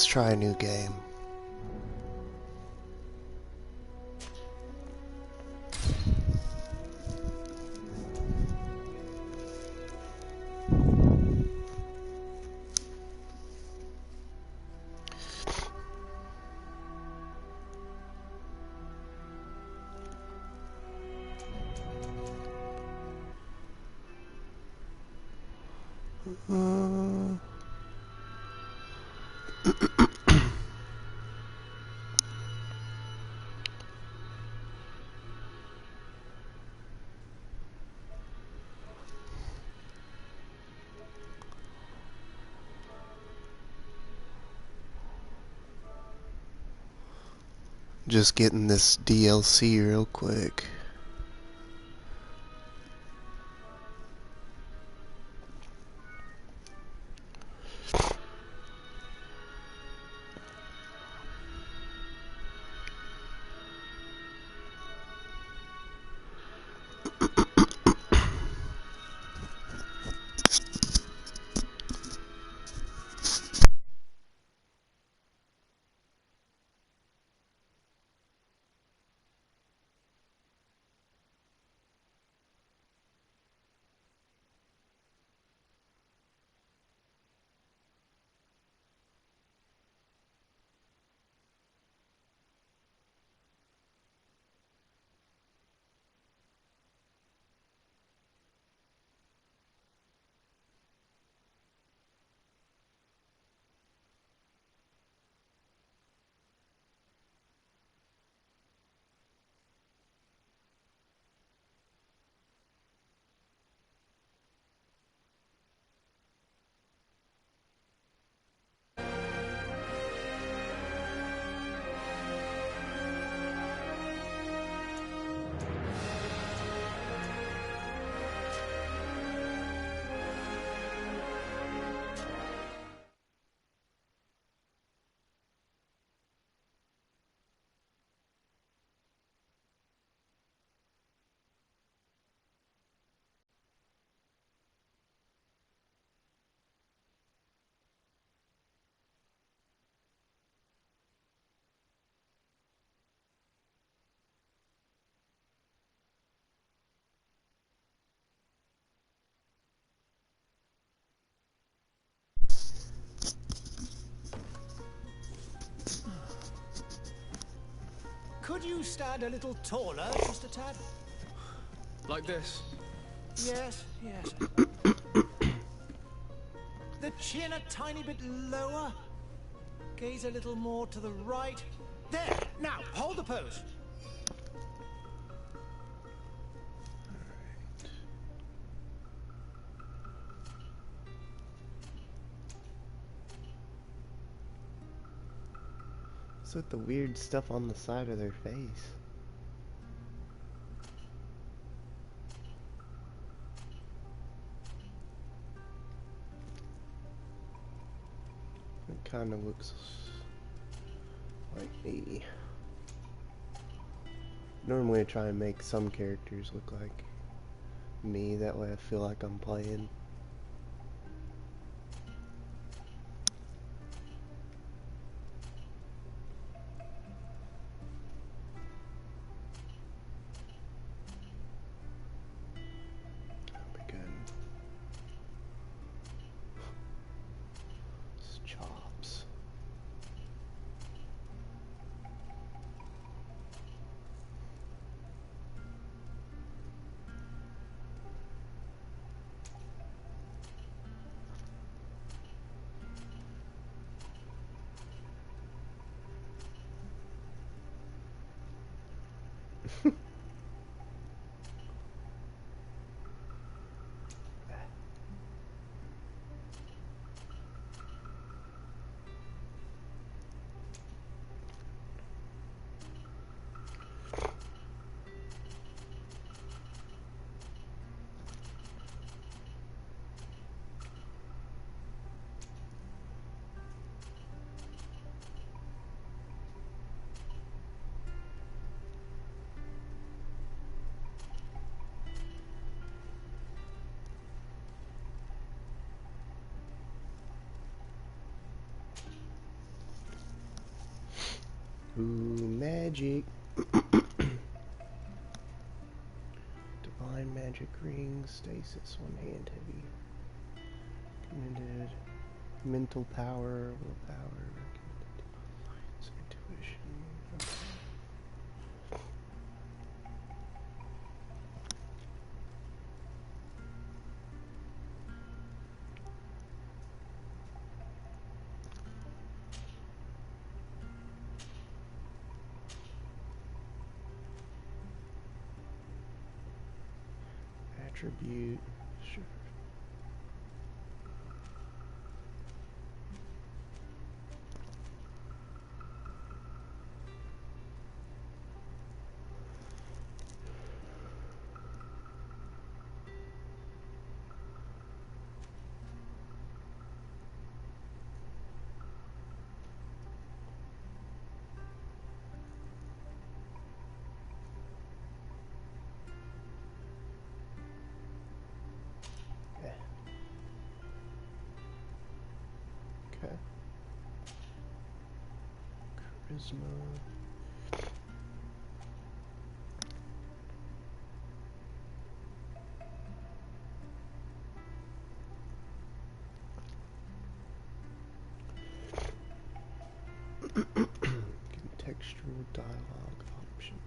Let's try a new game. Just getting this DLC real quick. Could you stand a little taller, just a tad? Like this? Yes, yes. The chin a tiny bit lower. Gaze a little more to the right. There! Now, hold the pose. What's with the weird stuff on the side of their face? It kind of looks like me. Normally I try and make some characters look like me, that way I feel like I'm playing. That'd be good. It's chops. Ooh, magic. Divine magic rings, stasis, one hand heavy. Commended. Mental power, willpower, intuition. Okay. Attribute, sure. Okay. Charisma. Contextual dialogue options.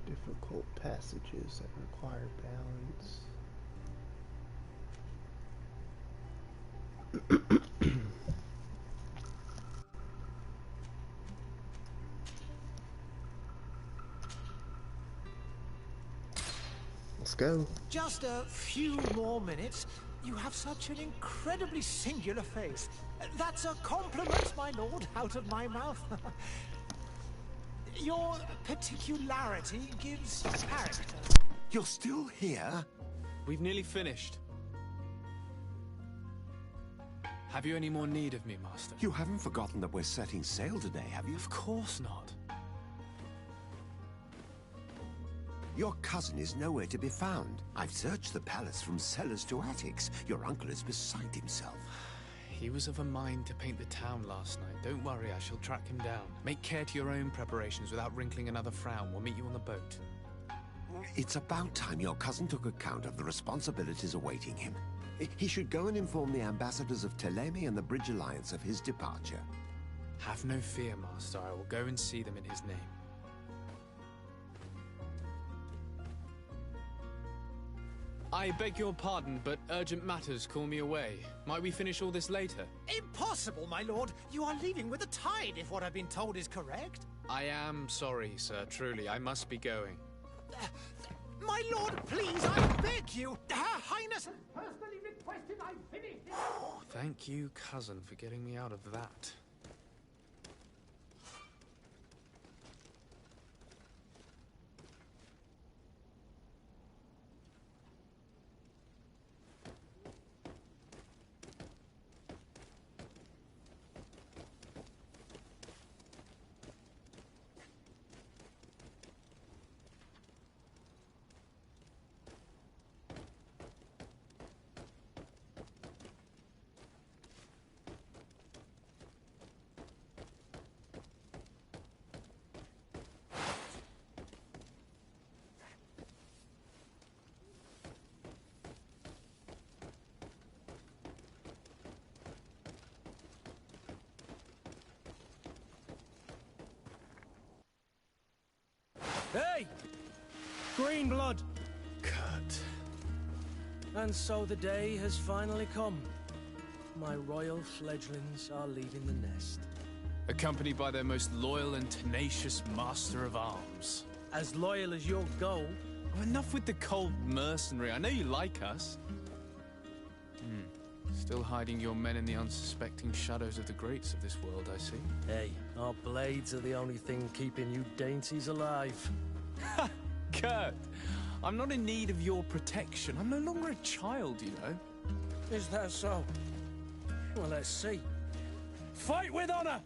Difficult passages that require balance. Let's go. Just a few more minutes. You have such an incredibly singular face. That's a compliment, my lord, out of my mouth. Your particularity gives character. You're still here? We've nearly finished. Have you any more need of me, Master? You haven't forgotten that we're setting sail today, have you? Of course not. Your cousin is nowhere to be found. I've searched the palace from cellars to attics. Your uncle is beside himself. He was of a mind to paint the town last night. Don't worry, I shall track him down. Make care to your own preparations without wrinkling another frown. We'll meet you on the boat. It's about time your cousin took account of the responsibilities awaiting him. He should go and inform the ambassadors of thaSHINIGAMI and the Bridge Alliance of his departure. Have no fear, Master. I will go and see them in his name. I beg your pardon, but urgent matters call me away. Might we finish all this later? Impossible, my lord. You are leaving with the tide, if what I've been told is correct. I am sorry, sir. Truly, I must be going. My lord, please, I beg you. Her Highness has personally requested I finish it. Thank you, cousin, for getting me out of that. Hey! Green blood! Kurt. And so the day has finally come. My royal fledglings are leaving the nest. Accompanied by their most loyal and tenacious master of arms. As loyal as your goal. Oh, enough with the cold mercenary. I know you like us. Still hiding your men in the unsuspecting shadows of the greats of this world, I see. Hey, our blades are the only thing keeping you dainties alive. Ha! Kurt! I'm not in need of your protection. I'm no longer a child, you know. Is that so? Well, let's see. Fight with honor!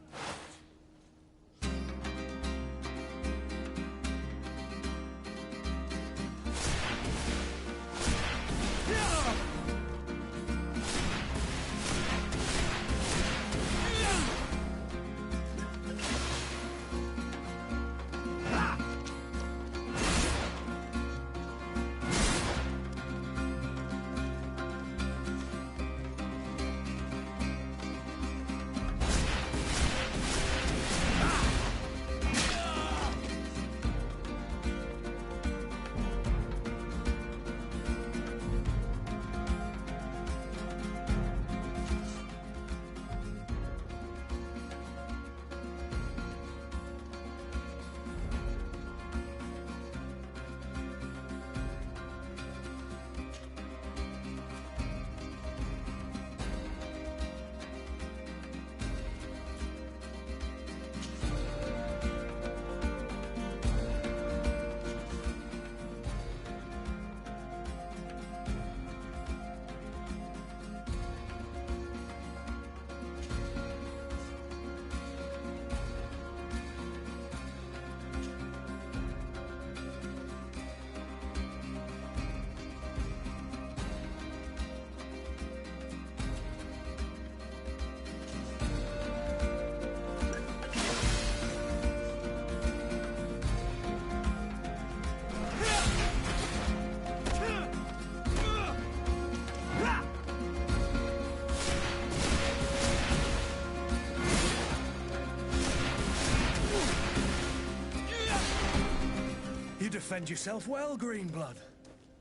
defend yourself well, Greenblood.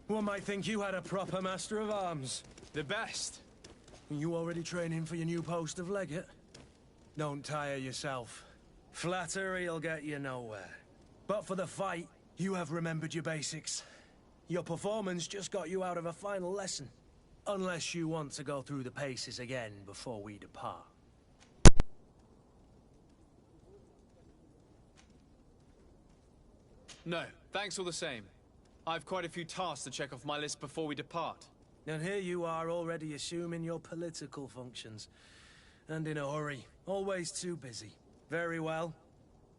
One might think you had a proper master of arms. The best. You already training for your new post of legate? Don't tire yourself. Flattery'll get you nowhere. But for the fight, you have remembered your basics. Your performance just got you out of a final lesson. Unless you want to go through the paces again before we depart. No, thanks all the same. I've quite a few tasks to check off my list before we depart. And here you are already assuming your political functions. And in a hurry. Always too busy. Very well.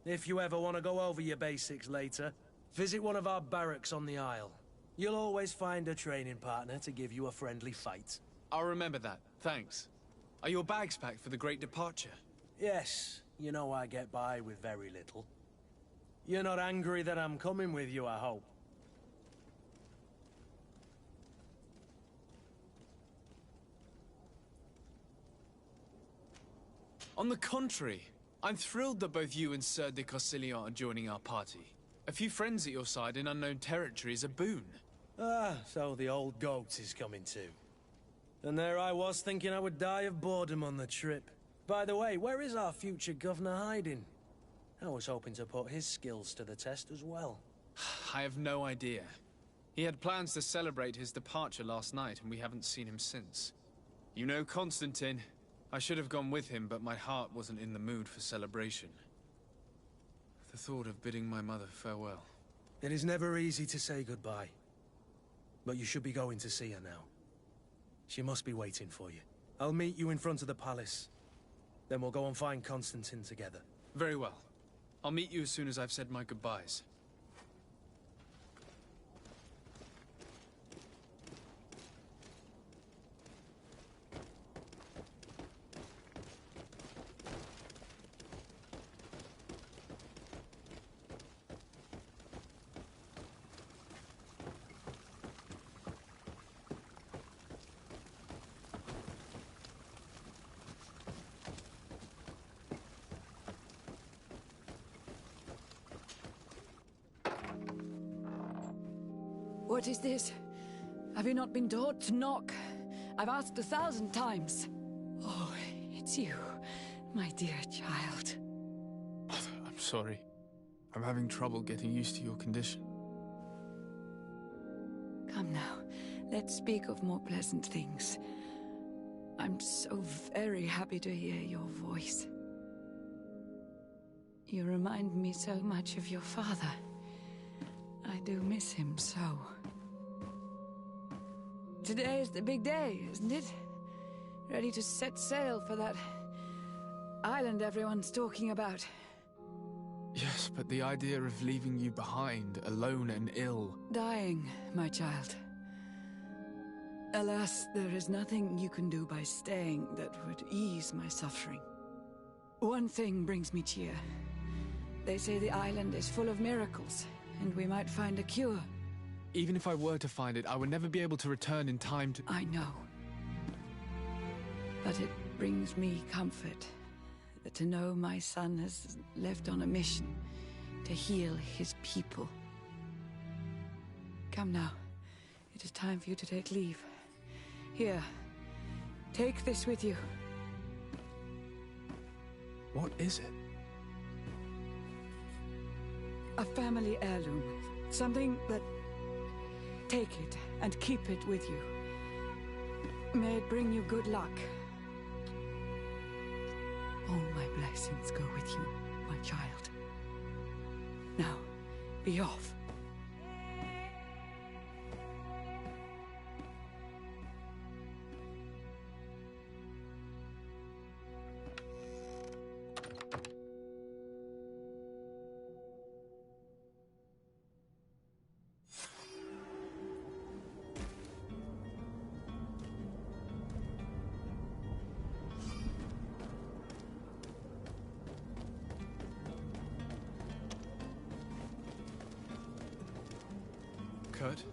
If you ever want to go over your basics later, visit one of our barracks on the Isle. You'll always find a training partner to give you a friendly fight. I'll remember that, thanks. Are your bags packed for the great departure? Yes, you know I get by with very little. You're not angry that I'm coming with you, I hope. On the contrary, I'm thrilled that both you and Sir de Costillion are joining our party. A few friends at your side in unknown territory is a boon. Ah, so the old goat is coming too. And there I was thinking I would die of boredom on the trip. By the way, where is our future governor hiding? I was hoping to put his skills to the test as well. I have no idea. He had plans to celebrate his departure last night, and we haven't seen him since. You know Constantine. I should have gone with him, but my heart wasn't in the mood for celebration. The thought of bidding my mother farewell. It is never easy to say goodbye. But you should be going to see her now. She must be waiting for you. I'll meet you in front of the palace. Then we'll go and find Constantine together. Very well. I'll meet you as soon as I've said my goodbyes. What is this? Have you not been taught to knock? I've asked 1,000 times. Oh, it's you, my dear child. Mother, I'm sorry. I'm having trouble getting used to your condition. Come now, let's speak of more pleasant things. I'm so very happy to hear your voice. You remind me so much of your father. I do miss him so. Today is the big day, isn't it? Ready to set sail for that island everyone's talking about. Yes, but the idea of leaving you behind, alone and ill... Dying, my child. Alas, there is nothing you can do by staying that would ease my suffering. One thing brings me cheer. They say the island is full of miracles, and we might find a cure. Even if I were to find it, I would never be able to return in time to... I know. But it brings me comfort to know my son has left on a mission to heal his people. Come now. It is time for you to take leave. Here, take this with you. What is it? A family heirloom. Something that... Take it and keep it with you. May it bring you good luck. All my blessings go with you, my child. Now, be off. Kurt?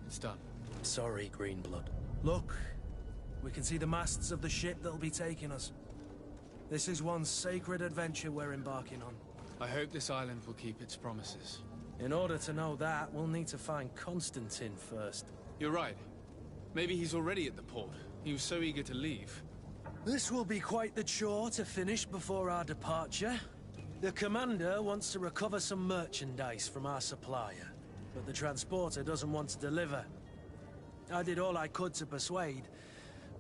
It's done. Sorry, Greenblood. Look, we can see the masts of the ship that'll be taking us. This is one sacred adventure we're embarking on. I hope this island will keep its promises. In order to know that, we'll need to find Constantine first. You're right. Maybe he's already at the port. He was so eager to leave. This will be quite the chore to finish before our departure. The commander wants to recover some merchandise from our supplier, but the transporter doesn't want to deliver. I did all I could to persuade.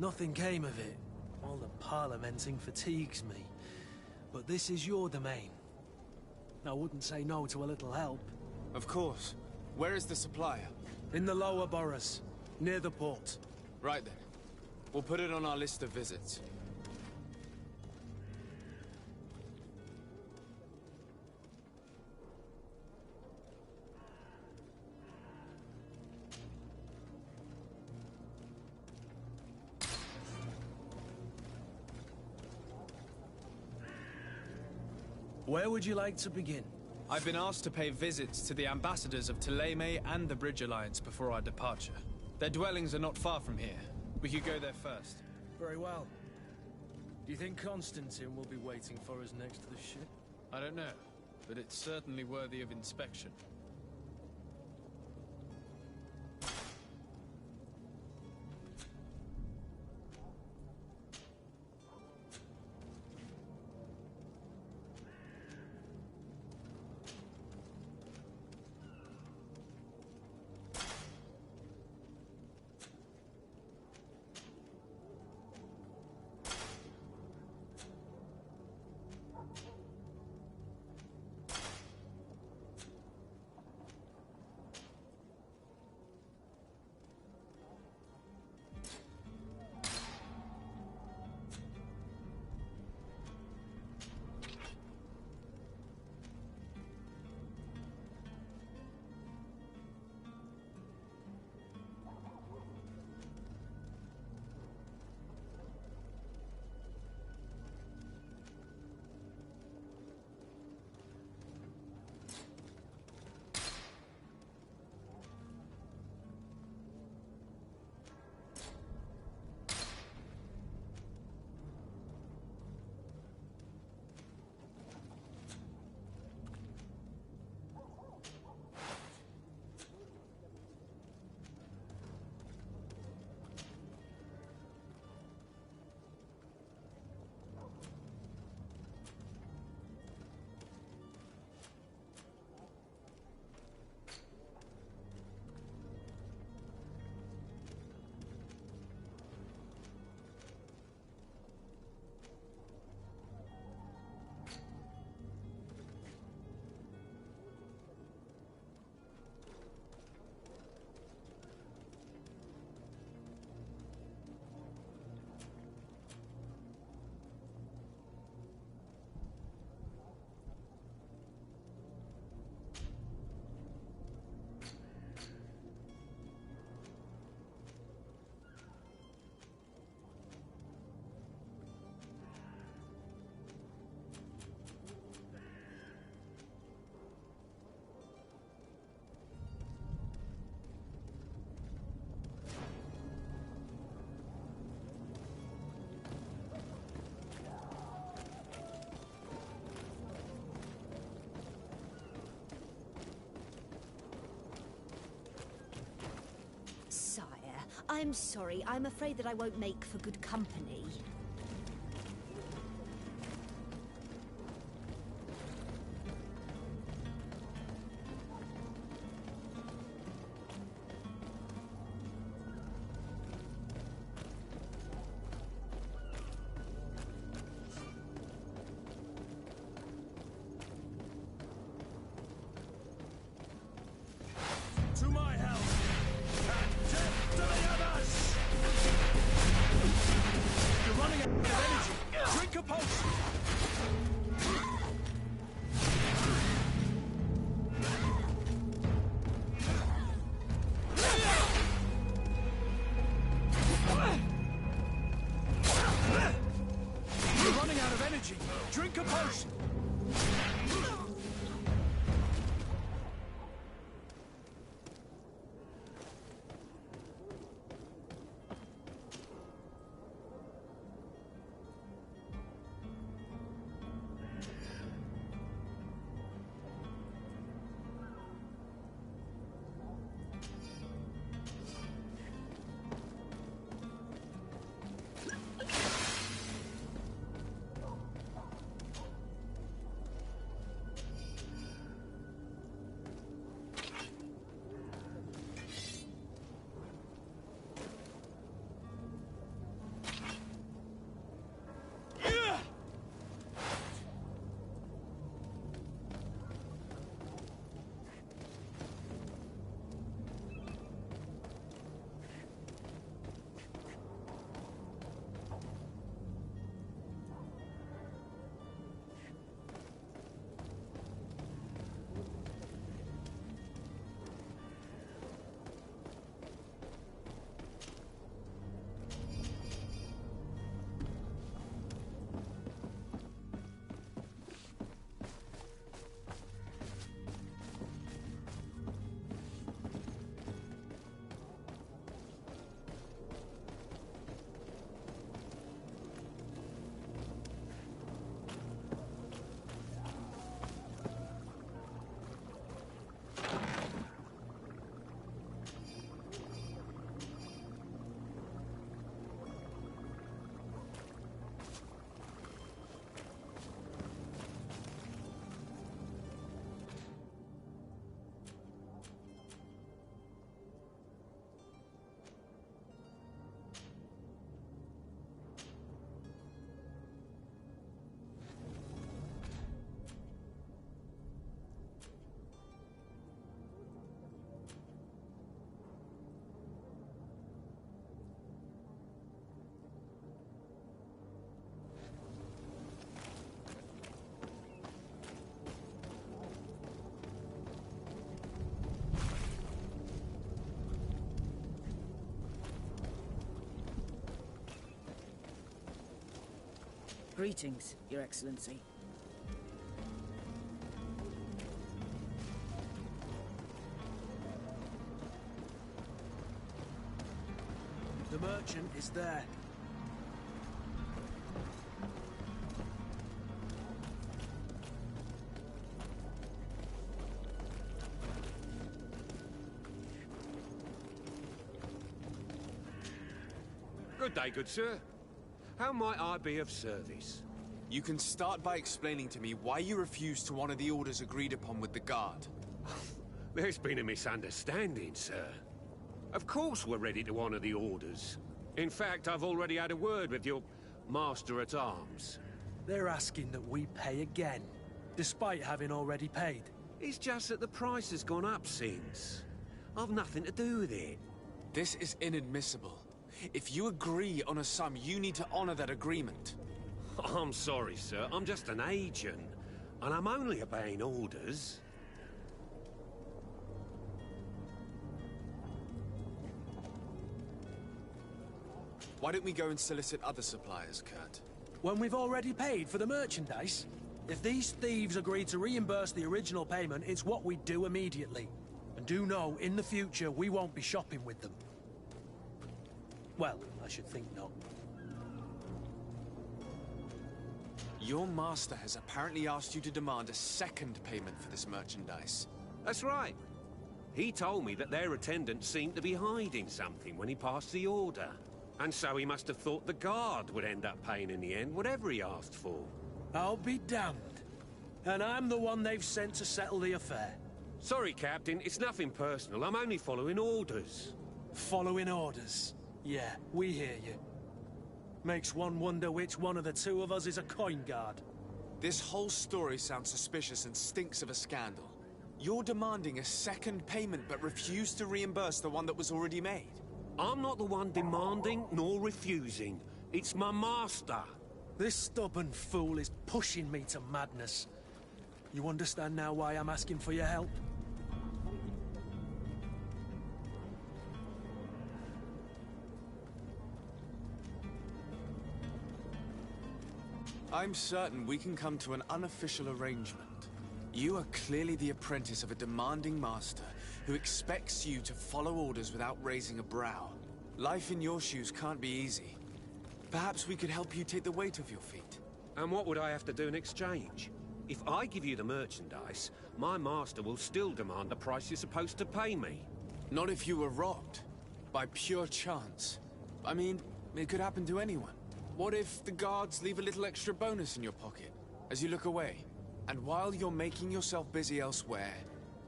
Nothing came of it. All the parliamenting fatigues me. But this is your domain. I wouldn't say no to a little help. Of course. Where is the supplier? In the lower boroughs, near the port. Right then. We'll put it on our list of visits. Where would you like to begin? I've been asked to pay visits to the ambassadors of thaSHINIGAMI and the Bridge Alliance before our departure. Their dwellings are not far from here. We could go there first. Very well. Do you think Constantine will be waiting for us next to the ship? I don't know, but it's certainly worthy of inspection. I'm sorry. I'm afraid that I won't make for good company. To my health! And death to the others! You're running Greetings, Your Excellency. The merchant is there. Good day, good sir. How might I be of service? You can start by explaining to me why you refused to honor the orders agreed upon with the guard. There's been a misunderstanding, sir. Of course we're ready to honor the orders. In fact, I've already had a word with your master-at-arms. They're asking that we pay again, despite having already paid. It's just that the price has gone up since. I've nothing to do with it. This is inadmissible. If you agree on a sum, you need to honor that agreement. I'm sorry, sir. I'm just an agent. And I'm only obeying orders. Why don't we go and solicit other suppliers, Kurt? When we've already paid for the merchandise? If these thieves agree to reimburse the original payment, it's what we do immediately. And do know, in the future, we won't be shopping with them. Well, I should think not. Your master has apparently asked you to demand a second payment for this merchandise. That's right. He told me that their attendant seemed to be hiding something when he passed the order. And so he must have thought the guard would end up paying in the end, whatever he asked for. I'll be damned. And I'm the one they've sent to settle the affair. Sorry, Captain, it's nothing personal. I'm only following orders. Following orders? Yeah, we hear you. Makes one wonder which one of the two of us is a coin guard. This whole story sounds suspicious and stinks of a scandal. You're demanding a second payment but refuse to reimburse the one that was already made. I'm not the one demanding nor refusing. It's my master. This stubborn fool is pushing me to madness. You understand now why I'm asking for your help? I'm certain we can come to an unofficial arrangement. You are clearly the apprentice of a demanding master who expects you to follow orders without raising a brow. Life in your shoes can't be easy. Perhaps we could help you take the weight off your feet. And what would I have to do in exchange? If I give you the merchandise, my master will still demand the price you're supposed to pay me. Not if you were robbed. By pure chance. I mean, it could happen to anyone. What if the guards leave a little extra bonus in your pocket as you look away? And while you're making yourself busy elsewhere,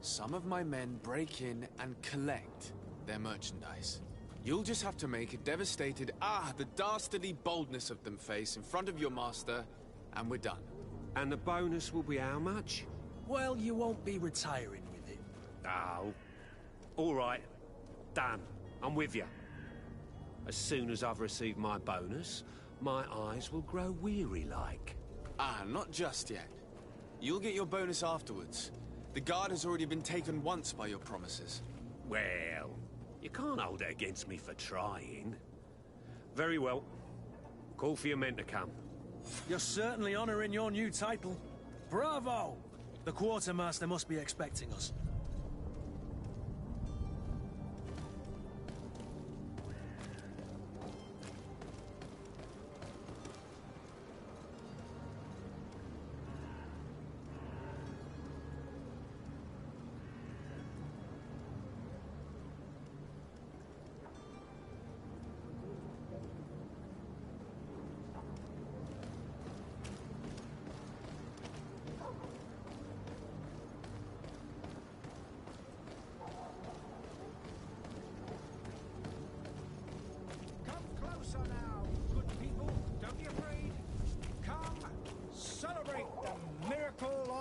some of my men break in and collect their merchandise. You'll just have to make a devastated, the dastardly boldness of them face in front of your master, and we're done. And the bonus will be how much? Well, you won't be retiring with it. Oh. All right. Done. I'm with you. As soon as I've received my bonus, my eyes will grow weary-like. Not just yet. You'll get your bonus afterwards. The guard has already been taken once by your promises. Well, you can't hold it against me for trying. Very well. Call for your men to come. You're certainly honoring your new title. Bravo! The quartermaster must be expecting us.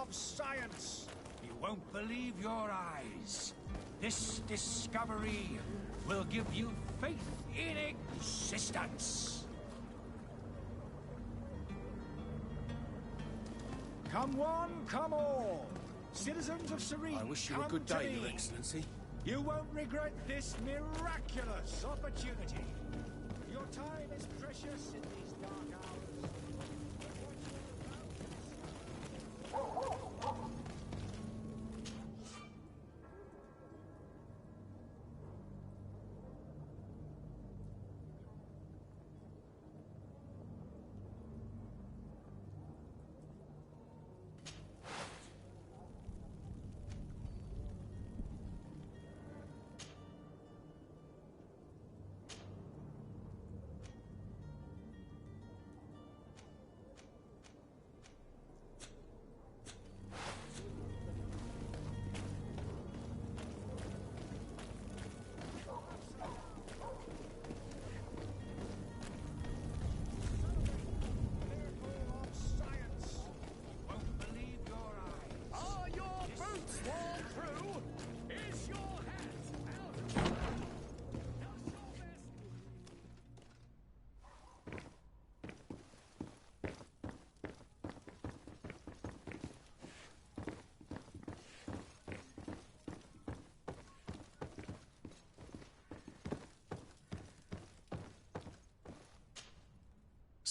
Science! You won't believe your eyes. This discovery will give you faith in existence. Come one, come all. Citizens of Serene, I wish you a good day, Your Excellency. You won't regret this miraculous opportunity. Your time is precious in these dark hours.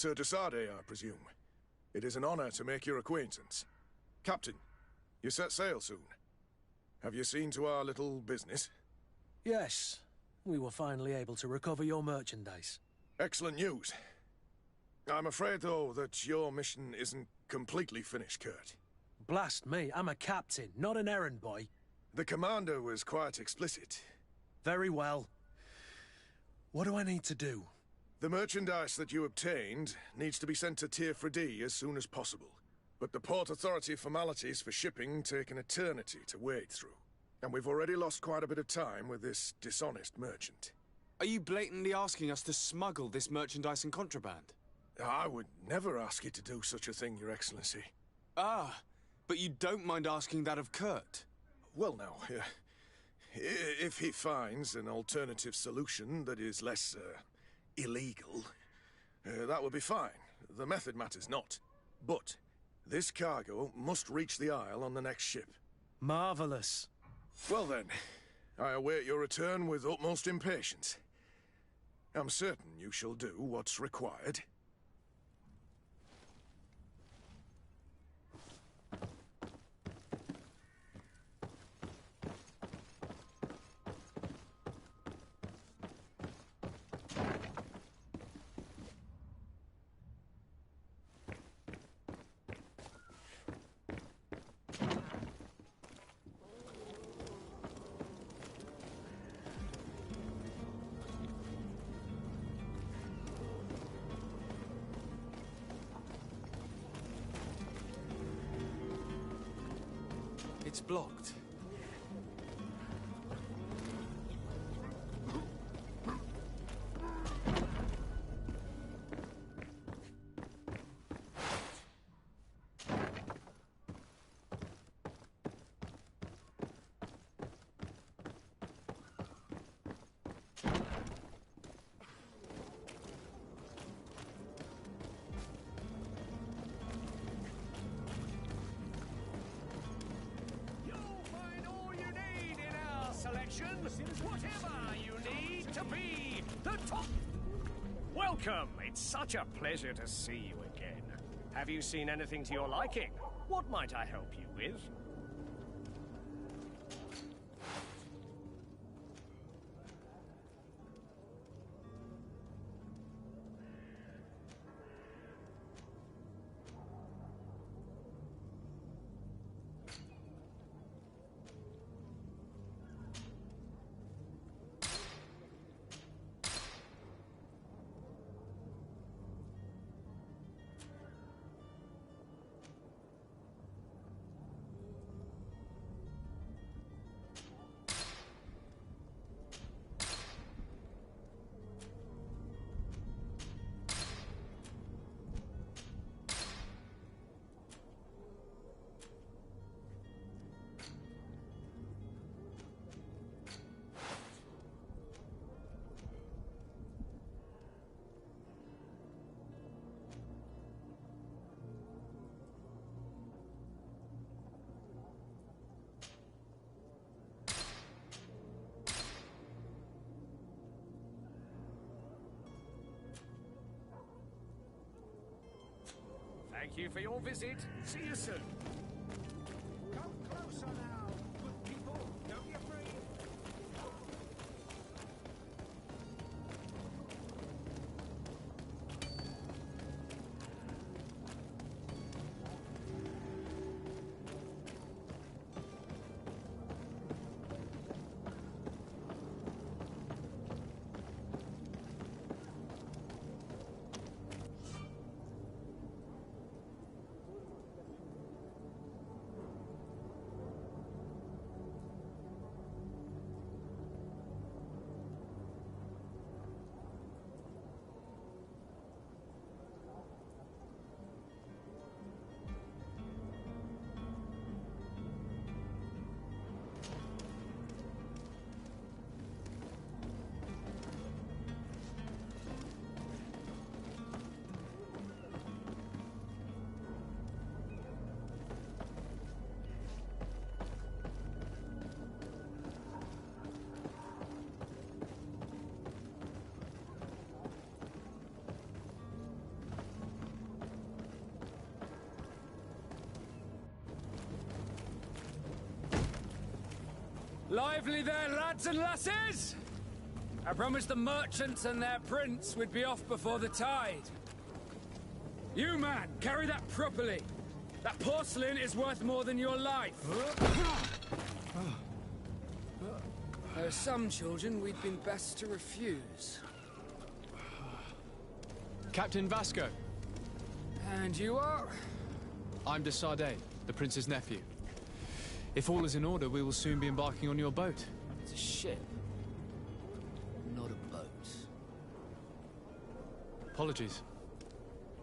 Sir de Sade, I presume. It is an honor to make your acquaintance. Captain, you set sail soon. Have you seen to our little business? Yes. We were finally able to recover your merchandise. Excellent news. I'm afraid, though, that your mission isn't completely finished, Kurt. Blast me, I'm a captain, not an errand boy. The commander was quite explicit. Very well. What do I need to do? The merchandise that you obtained needs to be sent to Tier 4D as soon as possible. But the Port Authority formalities for shipping take an eternity to wade through. And we've already lost quite a bit of time with this dishonest merchant. Are you blatantly asking us to smuggle this merchandise and contraband? I would never ask you to do such a thing, Your Excellency. Ah, but you don't mind asking that of Kurt? Well, now, if he finds an alternative solution that is less, illegal, that would be fine. The method matters not. But this cargo must reach the Isle on the next ship. Marvelous. Well then, I await your return with utmost impatience. I'm certain you shall do what's required. It's blocked. Whatever you need to be the top. Welcome. It's such a pleasure to see you again. Have you seen anything to your liking? What might I help you with? Thank you for your visit. See you soon. Come closer now, good people. Don't be afraid. Lively there, lads and lasses! I promised the merchants and their prince we'd be off before the tide. You, man, carry that properly. That porcelain is worth more than your life. There are some children we'd been best to refuse. Captain Vasco. And you are? I'm de Sardet, the prince's nephew. If all is in order, we will soon be embarking on your boat. It's a ship, not a boat. Apologies.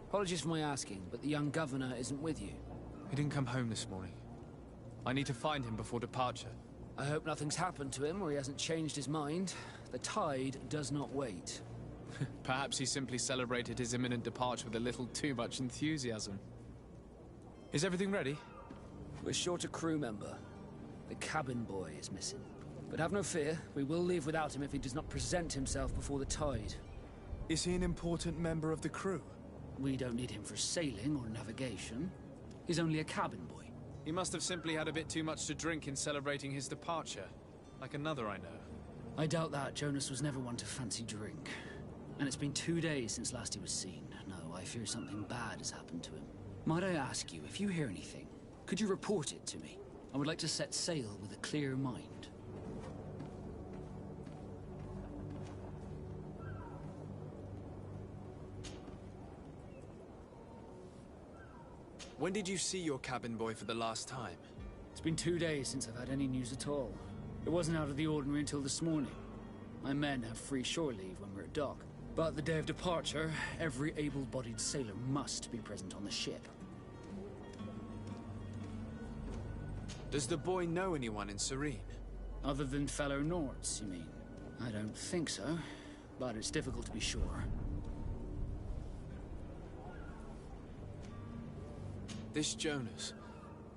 Apologies for my asking, but the young governor isn't with you. He didn't come home this morning. I need to find him before departure. I hope nothing's happened to him or he hasn't changed his mind. The tide does not wait. Perhaps he simply celebrated his imminent departure with a little too much enthusiasm. Is everything ready? We're short a crew member. The cabin boy is missing. But have no fear, we will leave without him if he does not present himself before the tide. Is he an important member of the crew? We don't need him for sailing or navigation. He's only a cabin boy. He must have simply had a bit too much to drink in celebrating his departure. Like another I know. I doubt that. Jonas was never one to fancy drink. And it's been 2 days since last he was seen. No, I fear something bad has happened to him. Might I ask you, if you hear anything, could you report it to me? I would like to set sail with a clear mind. When did you see your cabin boy for the last time? It's been 2 days since I've had any news at all. It wasn't out of the ordinary until this morning. My men have free shore leave when we're at dock. But the day of departure, every able-bodied sailor must be present on the ship. Does the boy know anyone in Serene? Other than fellow Nords, you mean? I don't think so, but it's difficult to be sure. This Jonas,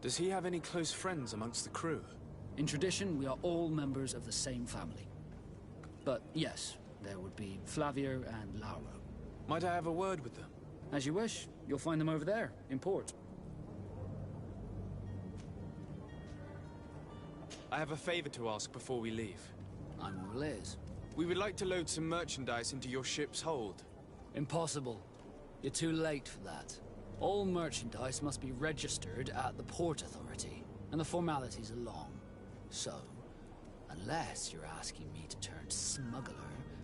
does he have any close friends amongst the crew? In tradition, we are all members of the same family. But yes, there would be Flavio and Lauro. Might I have a word with them? As you wish. You'll find them over there, in port. I have a favor to ask before we leave. I'm all ears. We would like to load some merchandise into your ship's hold. Impossible. You're too late for that. All merchandise must be registered at the Port Authority, and the formalities are long. So, unless you're asking me to turn smuggler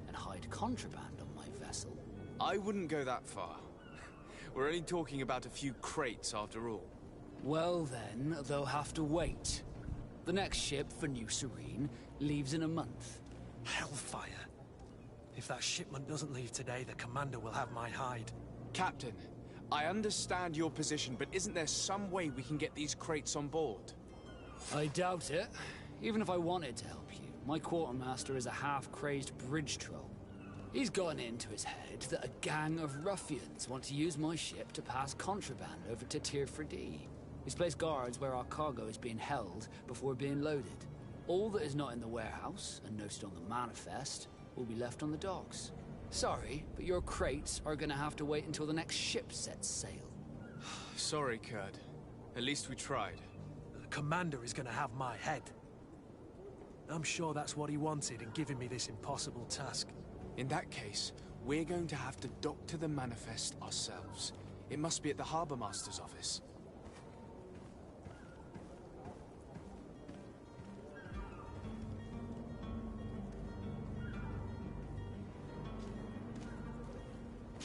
and hide contraband on my vessel... I wouldn't go that far. We're only talking about a few crates after all. Well then, they'll have to wait. The next ship for New Serene leaves in a month. Hellfire. If that shipment doesn't leave today, the commander will have my hide. Captain, I understand your position, but isn't there some way we can get these crates on board? I doubt it. Even if I wanted to help you, my quartermaster is a half-crazed bridge troll. He's gotten into his head that a gang of ruffians want to use my ship to pass contraband over to Tier 4D. He's placed guards where our cargo is being held before being loaded. All that is not in the warehouse, and noted on the manifest, will be left on the docks. Sorry, but your crates are gonna have to wait until the next ship sets sail. Sorry, Kurd. At least we tried. The commander is gonna have my head. I'm sure that's what he wanted in giving me this impossible task. In that case, we're going to have to dock to the manifest ourselves. It must be at the Harbour Master's office.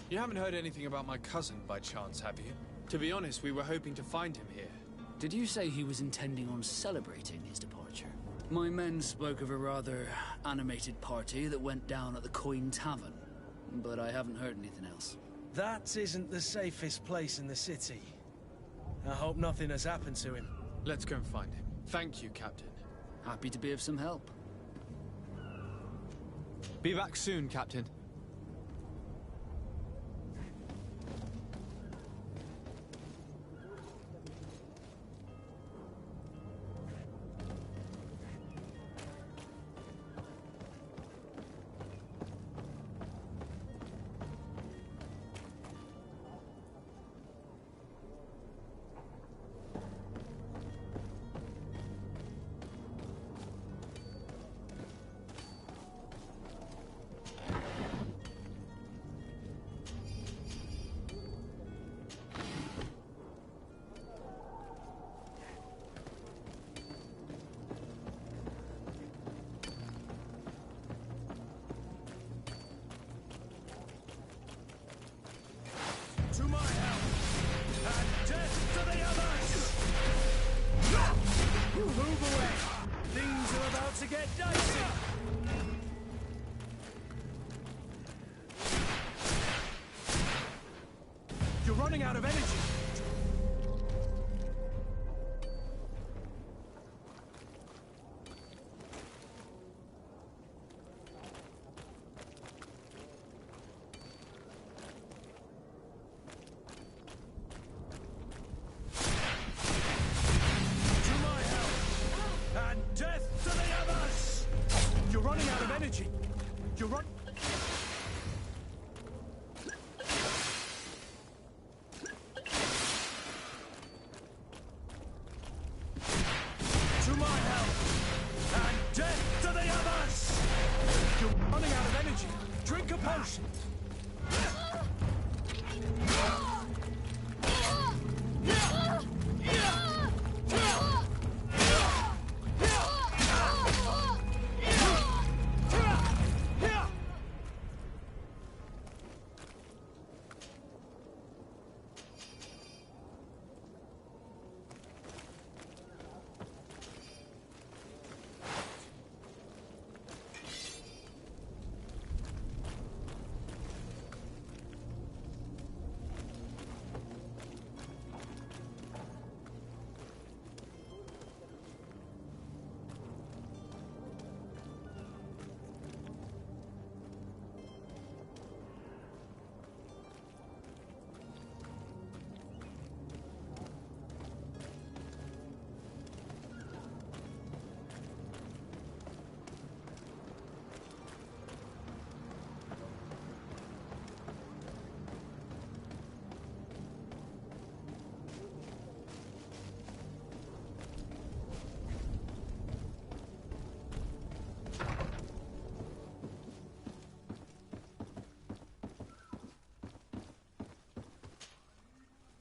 You haven't heard anything about my cousin by chance, have you? To be honest, we were hoping to find him here. Did you say he was intending on celebrating his departure? My men spoke of a rather animated party that went down at the Coin Tavern, but I haven't heard anything else. That isn't the safest place in the city. I hope nothing has happened to him. Let's go and find him. Thank you, Captain. Happy to be of some help. Be back soon, Captain. running out of energy! You're run. To my help! And death to the others! You're running out of energy. Drink a potion.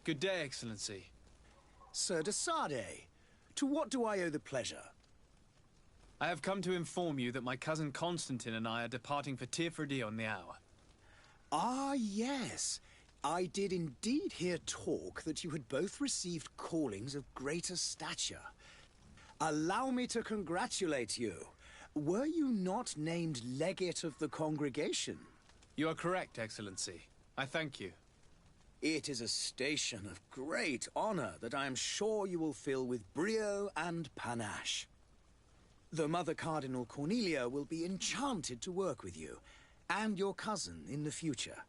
Good day, Excellency. Sir thaSHINIGAMI, to what do I owe the pleasure? I have come to inform you that my cousin Constantine and I are departing for Tirfredi on the hour. Ah, yes. I did indeed hear talk that you had both received callings of greater stature. Allow me to congratulate you. Were you not named legate of the congregation? You are correct, Excellency. I thank you. It is a station of great honor that I am sure you will fill with brio and panache. The Mother Cardinal Cornelia will be enchanted to work with you, and your cousin in the future.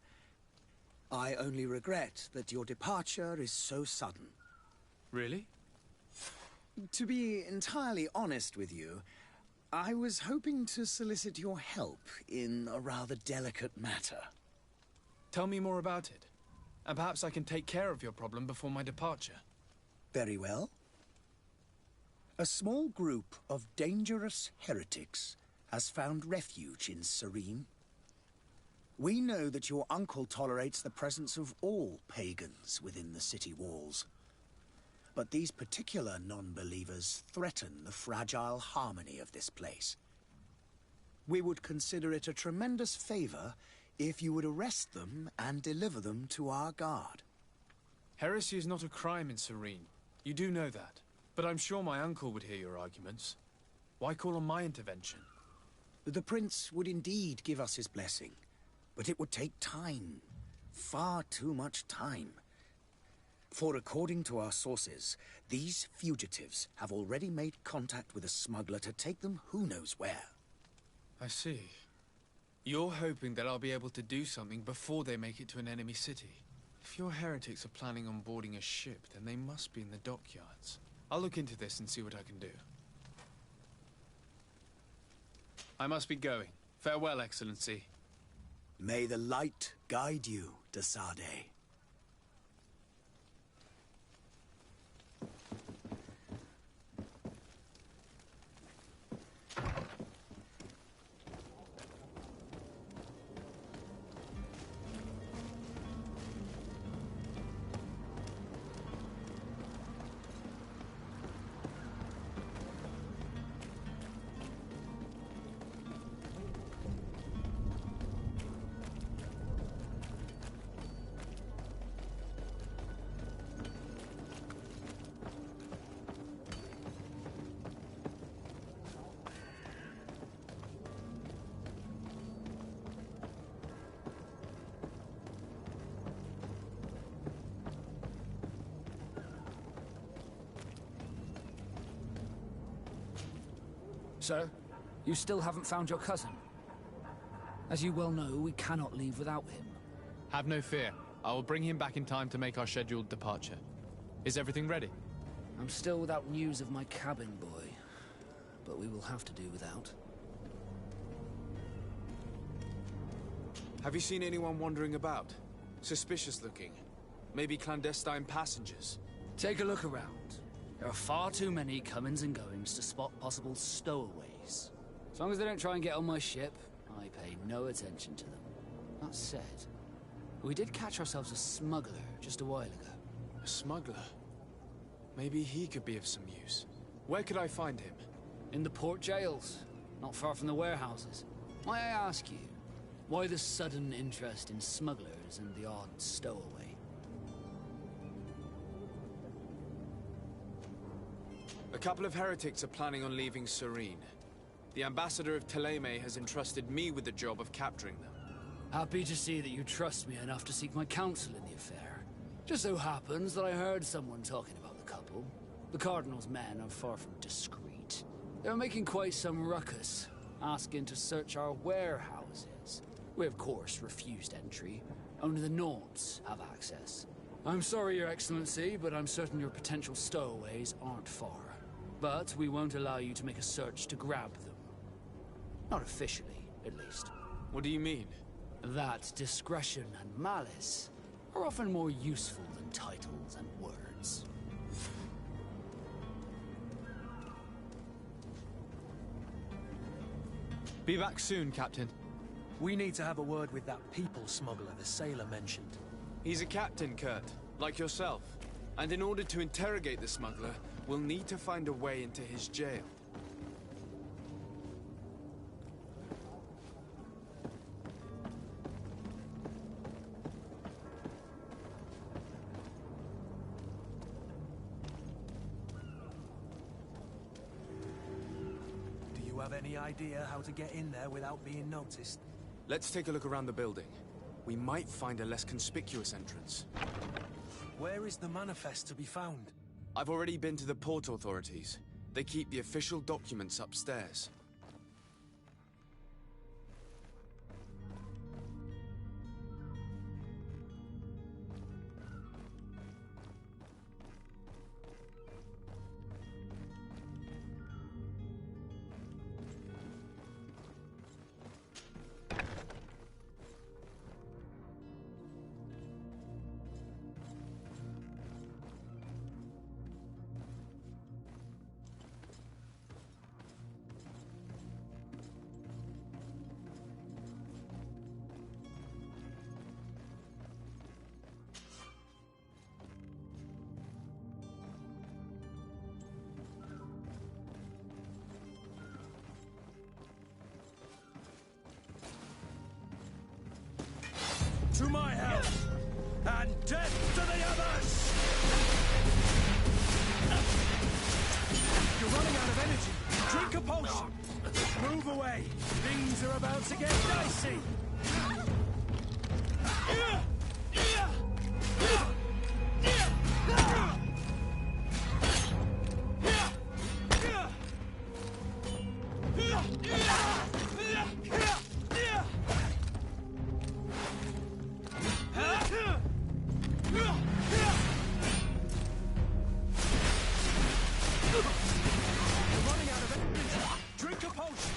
I only regret that your departure is so sudden. Really? To be entirely honest with you, I was hoping to solicit your help in a rather delicate matter. Tell me more about it. And perhaps I can take care of your problem before my departure. Very well. A small group of dangerous heretics has found refuge in Serene. We know that your uncle tolerates the presence of all pagans within the city walls. But these particular non-believers threaten the fragile harmony of this place. We would consider it a tremendous favor if you would arrest them and deliver them to our guard. Heresy is not a crime in Serene. You do know that. But I'm sure my uncle would hear your arguments. Why call on my intervention? The Prince would indeed give us his blessing, but it would take time. Far too much time. For according to our sources, these fugitives have already made contact with a smuggler to take them who knows where. I see. You're hoping that I'll be able to do something before they make it to an enemy city. If your heretics are planning on boarding a ship, then they must be in the dockyards. I'll look into this and see what I can do. I must be going. Farewell, Excellency. May the light guide you, thaSHINIGAMI. You still haven't found your cousin. As you well know, we cannot leave without him. Have no fear. I will bring him back in time to make our scheduled departure. Is everything ready? I'm still without news of my cabin boy, but we will have to do without. Have you seen anyone wandering about? Suspicious looking. Maybe clandestine passengers? Take a look around. There are far too many comings and goings to spot possible stowaways. As long as they don't try and get on my ship, I pay no attention to them. That said, we did catch ourselves a smuggler just a while ago. A smuggler? Maybe he could be of some use. Where could I find him? In the port jails, not far from the warehouses. May I ask you, why the sudden interest in smugglers and the odd stowaway? A couple of heretics are planning on leaving Serene. The ambassador of thaSHINIGAMI has entrusted me with the job of capturing them. Happy to see that you trust me enough to seek my counsel in the affair. Just so happens that I heard someone talking about the couple. The Cardinal's men are far from discreet. They're making quite some ruckus, asking to search our warehouses. We, of course, refused entry. Only the Nords have access. I'm sorry, Your Excellency, but I'm certain your potential stowaways aren't far. But we won't allow you to make a search to grab them. Not officially, at least. What do you mean? That discretion and malice are often more useful than titles and words. Be back soon, Captain. We need to have a word with that people smuggler the sailor mentioned. He's a captain, Kurt, like yourself. And in order to interrogate the smuggler, we'll need to find a way into his jail. Do you have any idea how to get in there without being noticed? Let's take a look around the building. We might find a less conspicuous entrance. Where is the manifest to be found? I've already been to the port authorities. They keep the official documents upstairs. To my help! And death to the others! You're running out of energy. Drink a potion. Move away. Things are about to get dicey. You're running out of energy. Drink a potion.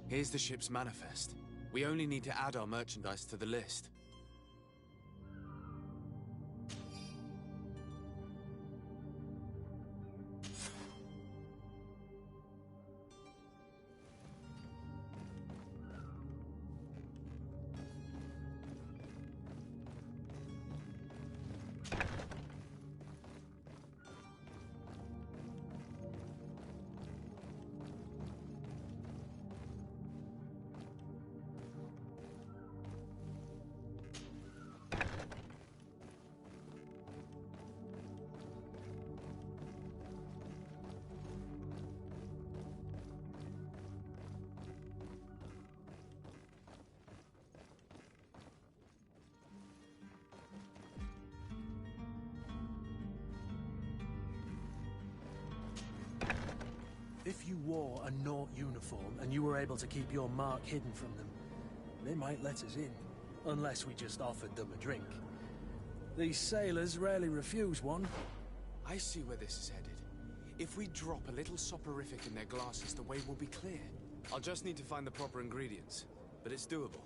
Here's the ship's manifest. We only need to add our merchandise to the list. If you wore a Naut uniform and you were able to keep your mark hidden from them, they might let us in, unless we just offered them a drink. These sailors rarely refuse one. I see where this is headed. If we drop a little soporific in their glasses, the way will be clear. I'll just need to find the proper ingredients, but it's doable.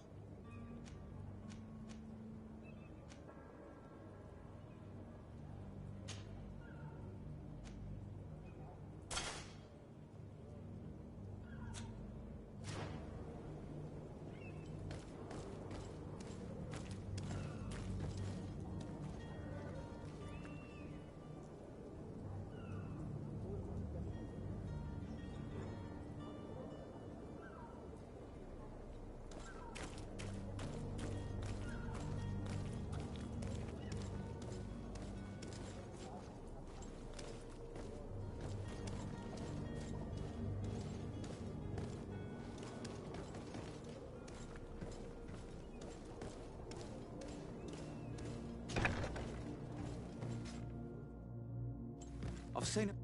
I've seen it.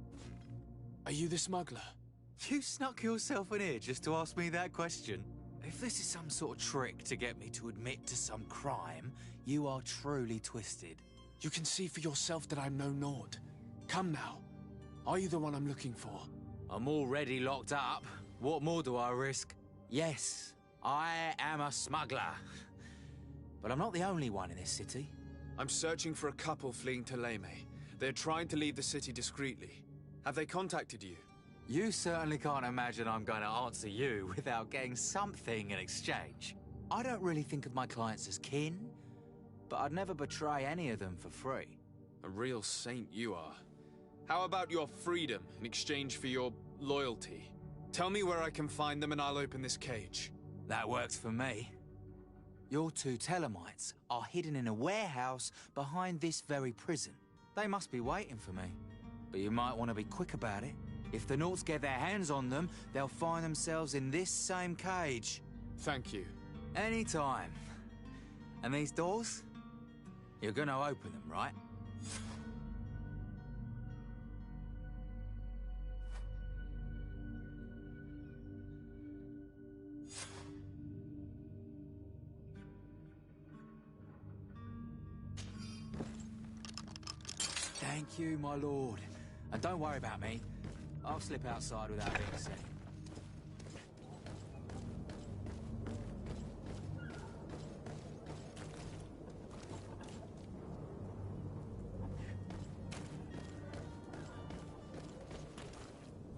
Are you the smuggler? You snuck yourself in here just to ask me that question? If this is some sort of trick to get me to admit to some crime, you are truly twisted. You can see for yourself that I'm no Naut. Come now. Are you the one I'm looking for? I'm already locked up. What more do I risk? Yes, I am a smuggler. But I'm not the only one in this city. I'm searching for a couple fleeing thaLINGAMI. They're trying to leave the city discreetly. Have they contacted you? You certainly can't imagine I'm going to answer you without getting something in exchange. I don't really think of my clients as kin, but I'd never betray any of them for free. A real saint you are. How about your freedom in exchange for your loyalty? Tell me where I can find them and I'll open this cage. That works for me. Your two Telemites are hidden in a warehouse behind this very prison. They must be waiting for me. But you might want to be quick about it. If the Nauts get their hands on them, they'll find themselves in this same cage. Thank you. Anytime. And these doors? You're gonna open them, right? Thank you, my lord. And don't worry about me. I'll slip outside without being seen.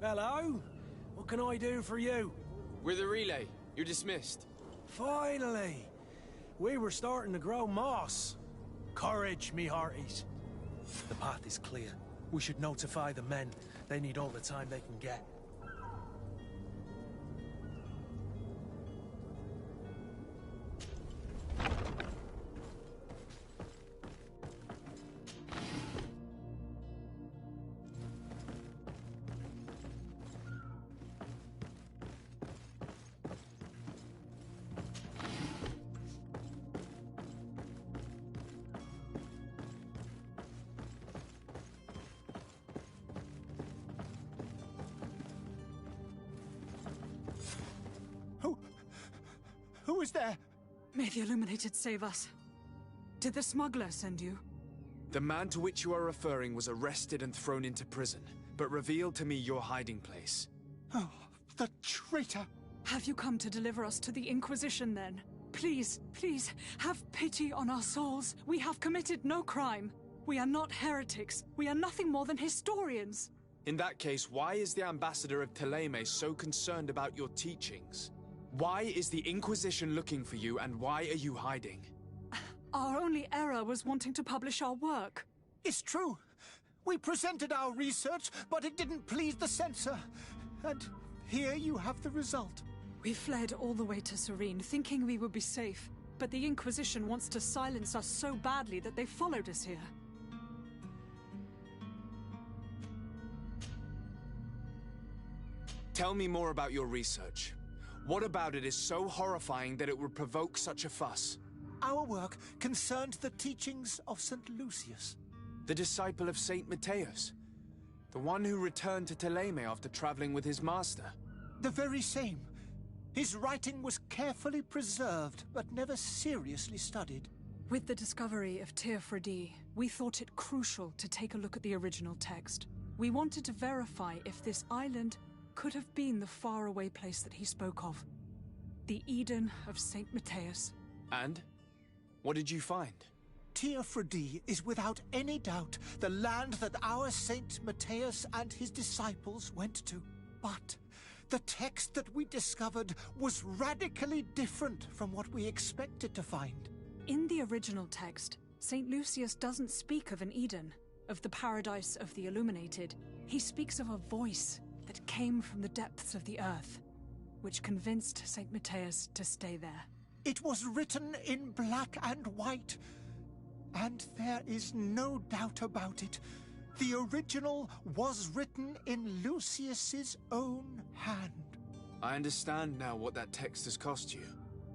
Hello? What can I do for you? We're the relay. You're dismissed. Finally! We were starting to grow moss. Courage, me hearties. The path is clear. We should notify the men. They need all the time they can get. Who is there? May the Illuminated save us. Did the smuggler send you? The man to which you are referring was arrested and thrown into prison, but revealed to me your hiding place. Oh, the traitor! Have you come to deliver us to the Inquisition, then? Please, please, have pity on our souls. We have committed no crime. We are not heretics. We are nothing more than historians. In that case, why is the ambassador of Theleme so concerned about your teachings? Why is the Inquisition looking for you, and why are you hiding? Our only error was wanting to publish our work. It's true. We presented our research, but it didn't please the censor. And here you have the result. We fled all the way to Serene, thinking we would be safe. But the Inquisition wants to silence us so badly that they followed us here. Tell me more about your research. What about it is so horrifying that it would provoke such a fuss? Our work concerned the teachings of St. Lucius. The disciple of Saint Matthias. The one who returned to Theleme after traveling with his master. The very same. His writing was carefully preserved, but never seriously studied. With the discovery of Teofredi, we thought it crucial to take a look at the original text. We wanted to verify if this island could have been the faraway place that he spoke of. The Eden of Saint Matthias. And? What did you find? Teofredi is without any doubt the land that our Saint Matthias and his disciples went to. But the text that we discovered was radically different from what we expected to find. In the original text, St. Lucius doesn't speak of an Eden, of the paradise of the illuminated. He speaks of a voice that came from the depths of the earth, which convinced St. Matthias to stay there. It was written in black and white, and there is no doubt about it. The original was written in Lucius's own hand. I understand now what that text has cost you.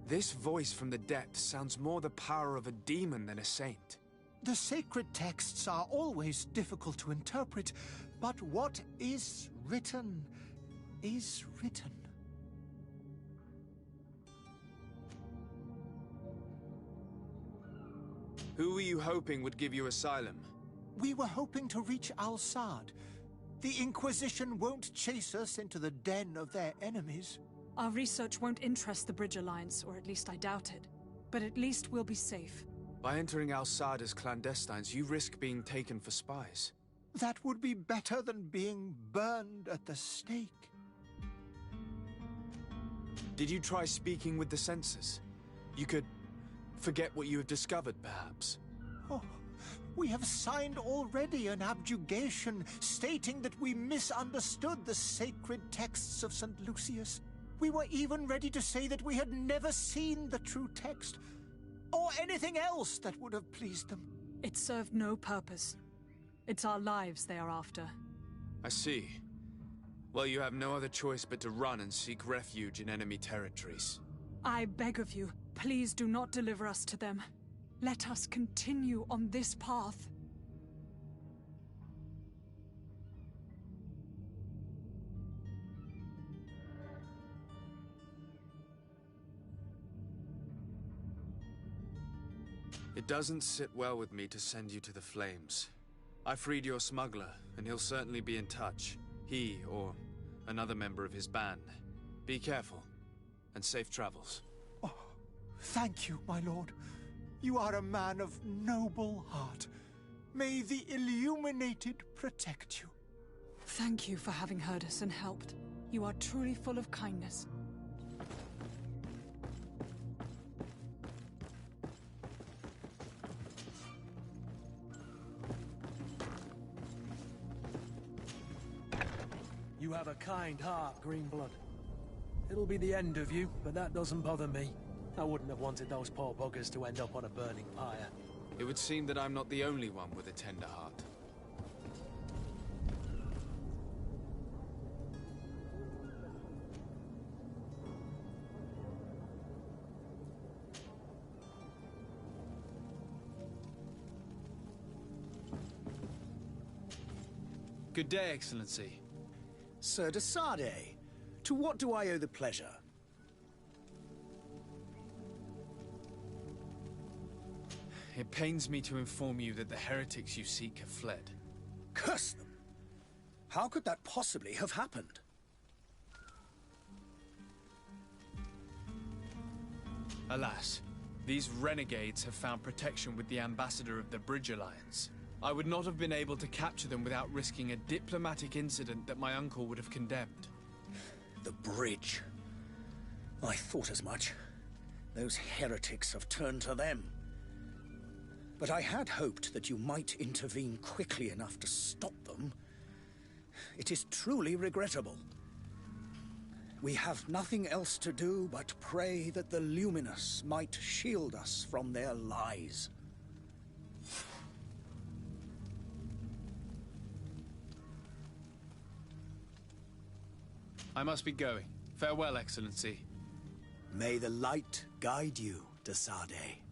This voice from the depths sounds more the power of a demon than a saint. The sacred texts are always difficult to interpret, but what is written is written. Who were you hoping would give you asylum? We were hoping to reach Al-Sad. The Inquisition won't chase us into the den of their enemies. Our research won't interest the Bridge Alliance, or at least I doubt it. But at least we'll be safe. By entering Al-Sad as clandestines, you risk being taken for spies. That would be better than being burned at the stake. Did you try speaking with the censors? You could forget what you have discovered, perhaps. Oh, we have signed already an abjugation stating that we misunderstood the sacred texts of St. Lucius. We were even ready to say that we had never seen the true text, or anything else that would have pleased them. It served no purpose. It's our lives they are after. I see. Well, you have no other choice but to run and seek refuge in enemy territories. I beg of you, please do not deliver us to them. Let us continue on this path. It doesn't sit well with me to send you to the flames. I freed your smuggler, and he'll certainly be in touch. He, or another member of his band. Be careful, and safe travels. Oh, thank you, my lord. You are a man of noble heart. May the Illuminated protect you. Thank you for having heard us and helped. You are truly full of kindness. You have a kind heart, Greenblood. It'll be the end of you, but that doesn't bother me. I wouldn't have wanted those poor buggers to end up on a burning pyre. It would seem that I'm not the only one with a tender heart. Good day, Excellency. Sir de Sardet, to what do I owe the pleasure? It pains me to inform you that the heretics you seek have fled. Curse them! How could that possibly have happened? Alas, these renegades have found protection with the ambassador of the Bridge Alliance. I would not have been able to capture them without risking a diplomatic incident that my uncle would have condemned. The bridge. I thought as much. Those heretics have turned to them. But I had hoped that you might intervene quickly enough to stop them. It is truly regrettable. We have nothing else to do but pray that the Luminous might shield us from their lies. I must be going. Farewell, Excellency. May the light guide you, thaSHINIGAMI.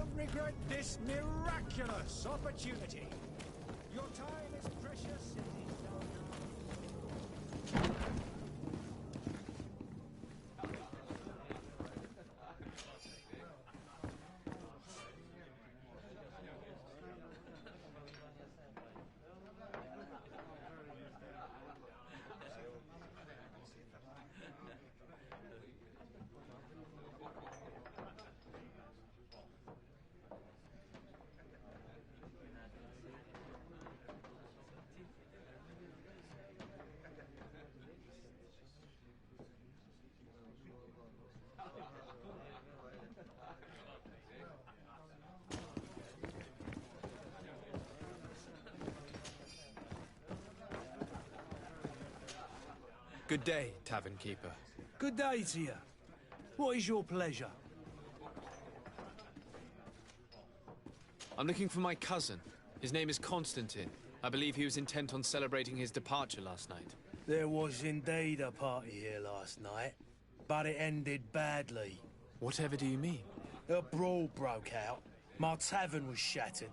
Don't regret this miraculous opportunity. Your time is precious. Good day, Tavern Keeper. Good day to you. What is your pleasure? I'm looking for my cousin. His name is Constantine. I believe he was intent on celebrating his departure last night. There was indeed a party here last night, but it ended badly. Whatever do you mean? A brawl broke out. My tavern was shattered,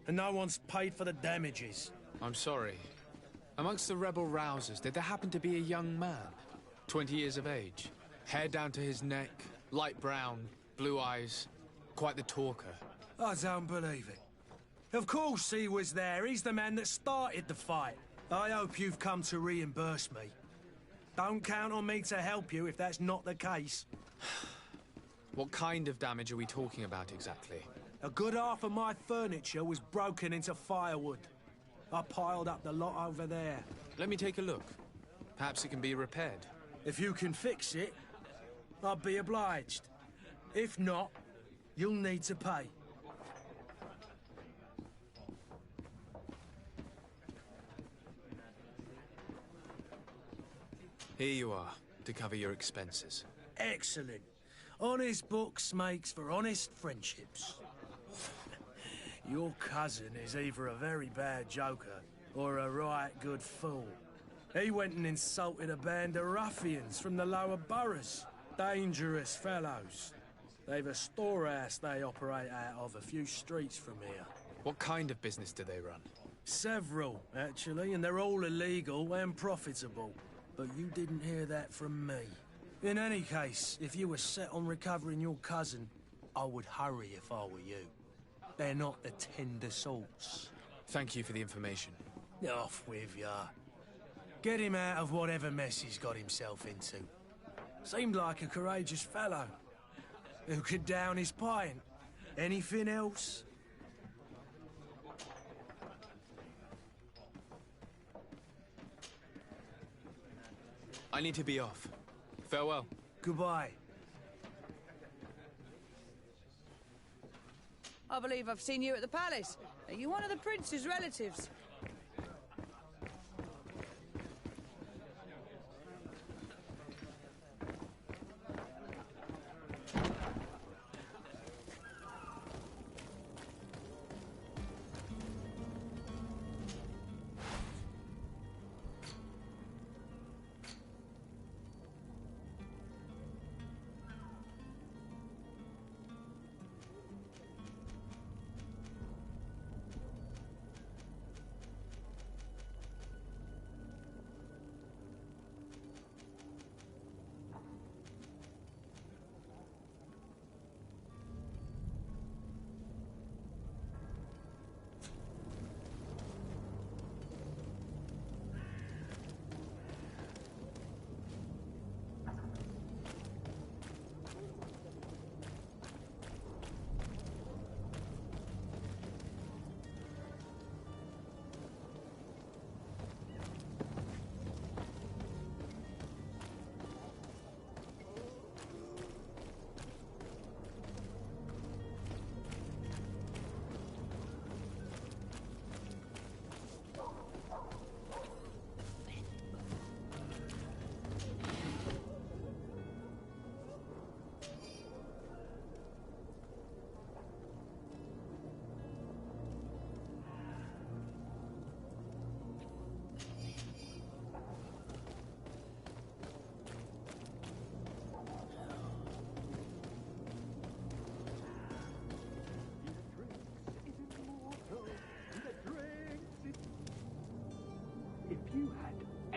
and no one's paid for the damages. I'm sorry. Amongst the rebel rousers, did there happen to be a young man? 20 years of age. Hair down to his neck, light brown, blue eyes. Quite the talker. I don't believe it. Of course he was there. He's the man that started the fight. I hope you've come to reimburse me. Don't count on me to help you if that's not the case. What kind of damage are we talking about exactly? A good half of my furniture was broken into firewood. I piled up the lot over there. Let me take a look. Perhaps it can be repaired. If you can fix it, I'll be obliged. If not, you'll need to pay. Here you are, to cover your expenses. Excellent. Honest books makes for honest friendships. Your cousin is either a very bad joker or a right good fool. He went and insulted a band of ruffians from the lower boroughs. Dangerous fellows. They've a storehouse they operate out of a few streets from here. What kind of business do they run? Several, actually, and they're all illegal and profitable. But you didn't hear that from me. In any case, if you were set on recovering your cousin, I would hurry if I were you. They're not the tender sorts. Thank you for the information. Off with ya. Get him out of whatever mess he's got himself into. Seemed like a courageous fellow. Who could down his pint. Anything else? I need to be off. Farewell. Goodbye. I believe I've seen you at the palace. Are you one of the prince's relatives?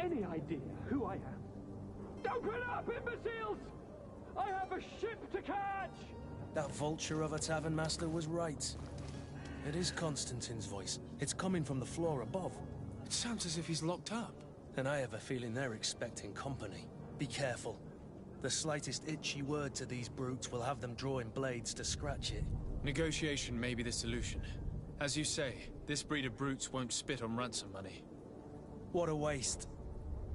any idea who I am? Open up, imbeciles! I have a ship to catch! That vulture of a tavern master was right. It is Constantine's voice. It's coming from the floor above. It sounds as if he's locked up. And I have a feeling they're expecting company. Be careful. The slightest itchy word to these brutes will have them drawing blades to scratch it. Negotiation may be the solution. As you say, this breed of brutes won't spit on ransom money. What a waste.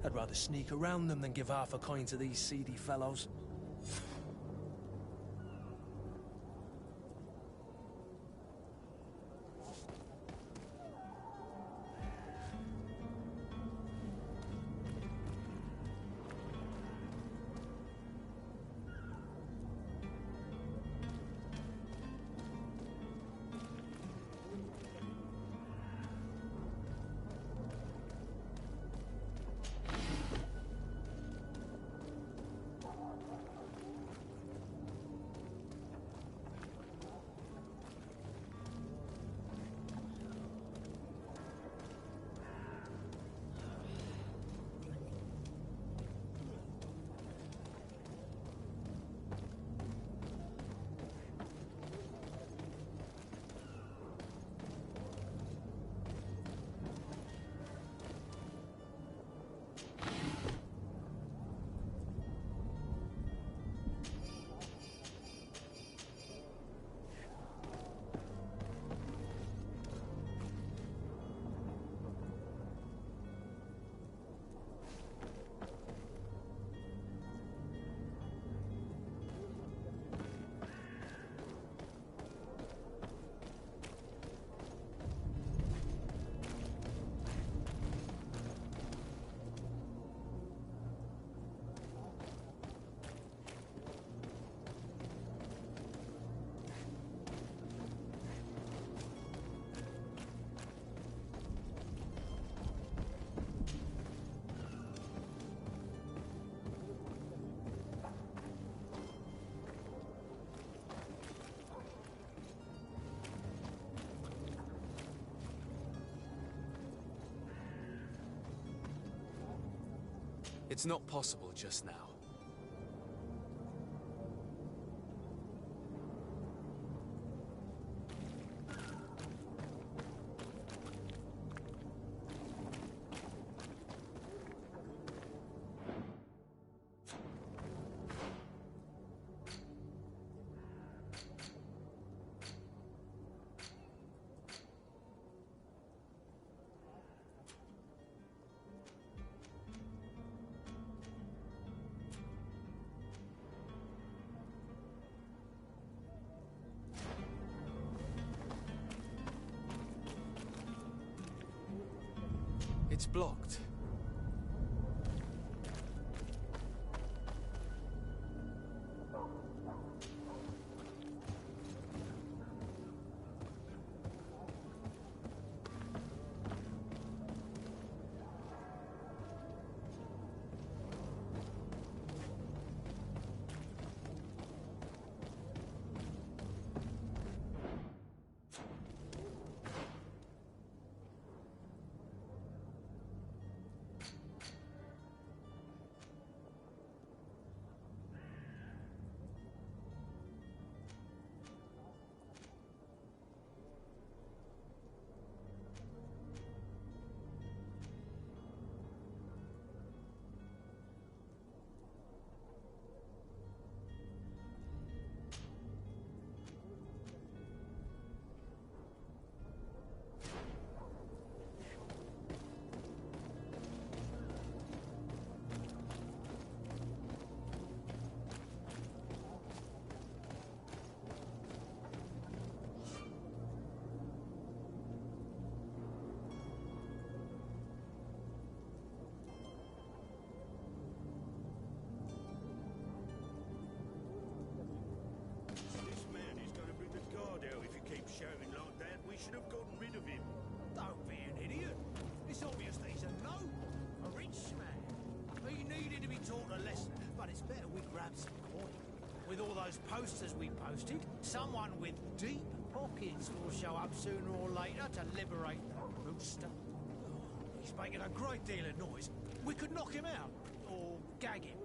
I'd rather sneak around them than give half a coin to these seedy fellows. It's not possible just now. It's blocked. Shouting like that, we should have gotten rid of him. Don't be an idiot. It's obvious that he's a gnome, a rich man. He needed to be taught a lesson, but it's better we grab some coin. With all those posters we posted, someone with deep pockets will show up sooner or later to liberate the rooster. He's making a great deal of noise. We could knock him out, or gag him.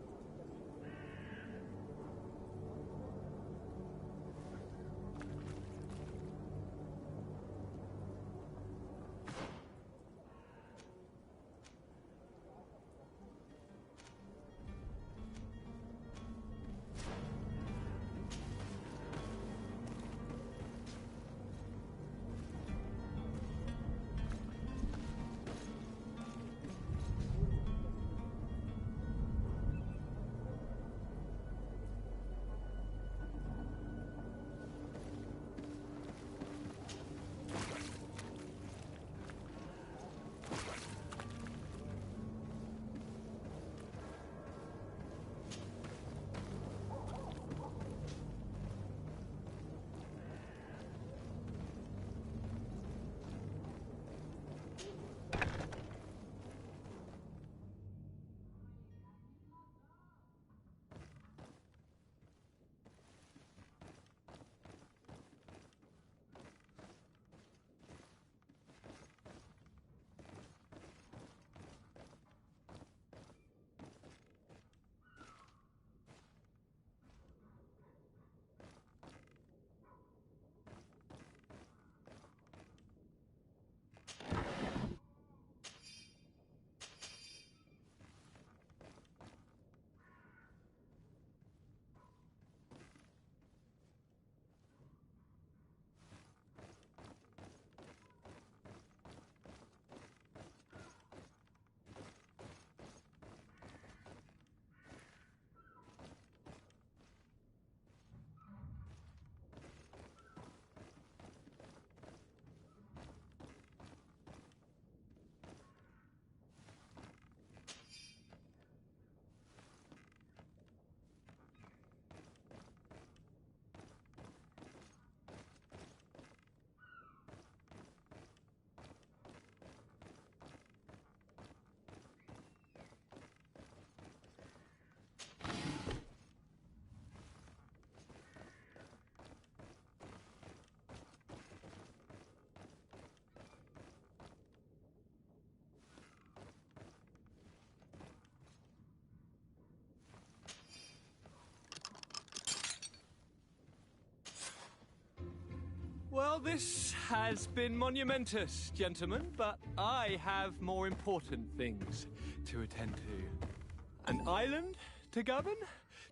Well, this has been monumentous, gentlemen, but I have more important things to attend to. An island to govern,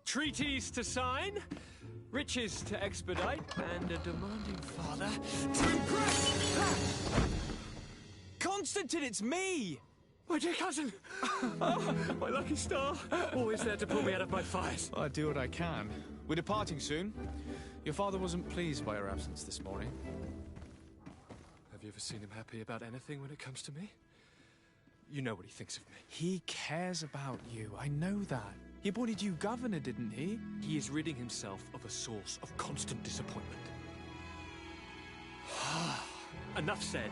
treaties to sign, riches to expedite, and a demanding father to impress. Constantine, it's me! My dear cousin! Oh, my lucky star. Always there to pull me out of my fires. I do what I can. We're departing soon. Your father wasn't pleased by your absence this morning. Have you ever seen him happy about anything when it comes to me? You know what he thinks of me. He cares about you, I know that. He appointed you governor, didn't he? He is ridding himself of a source of constant disappointment. Enough said.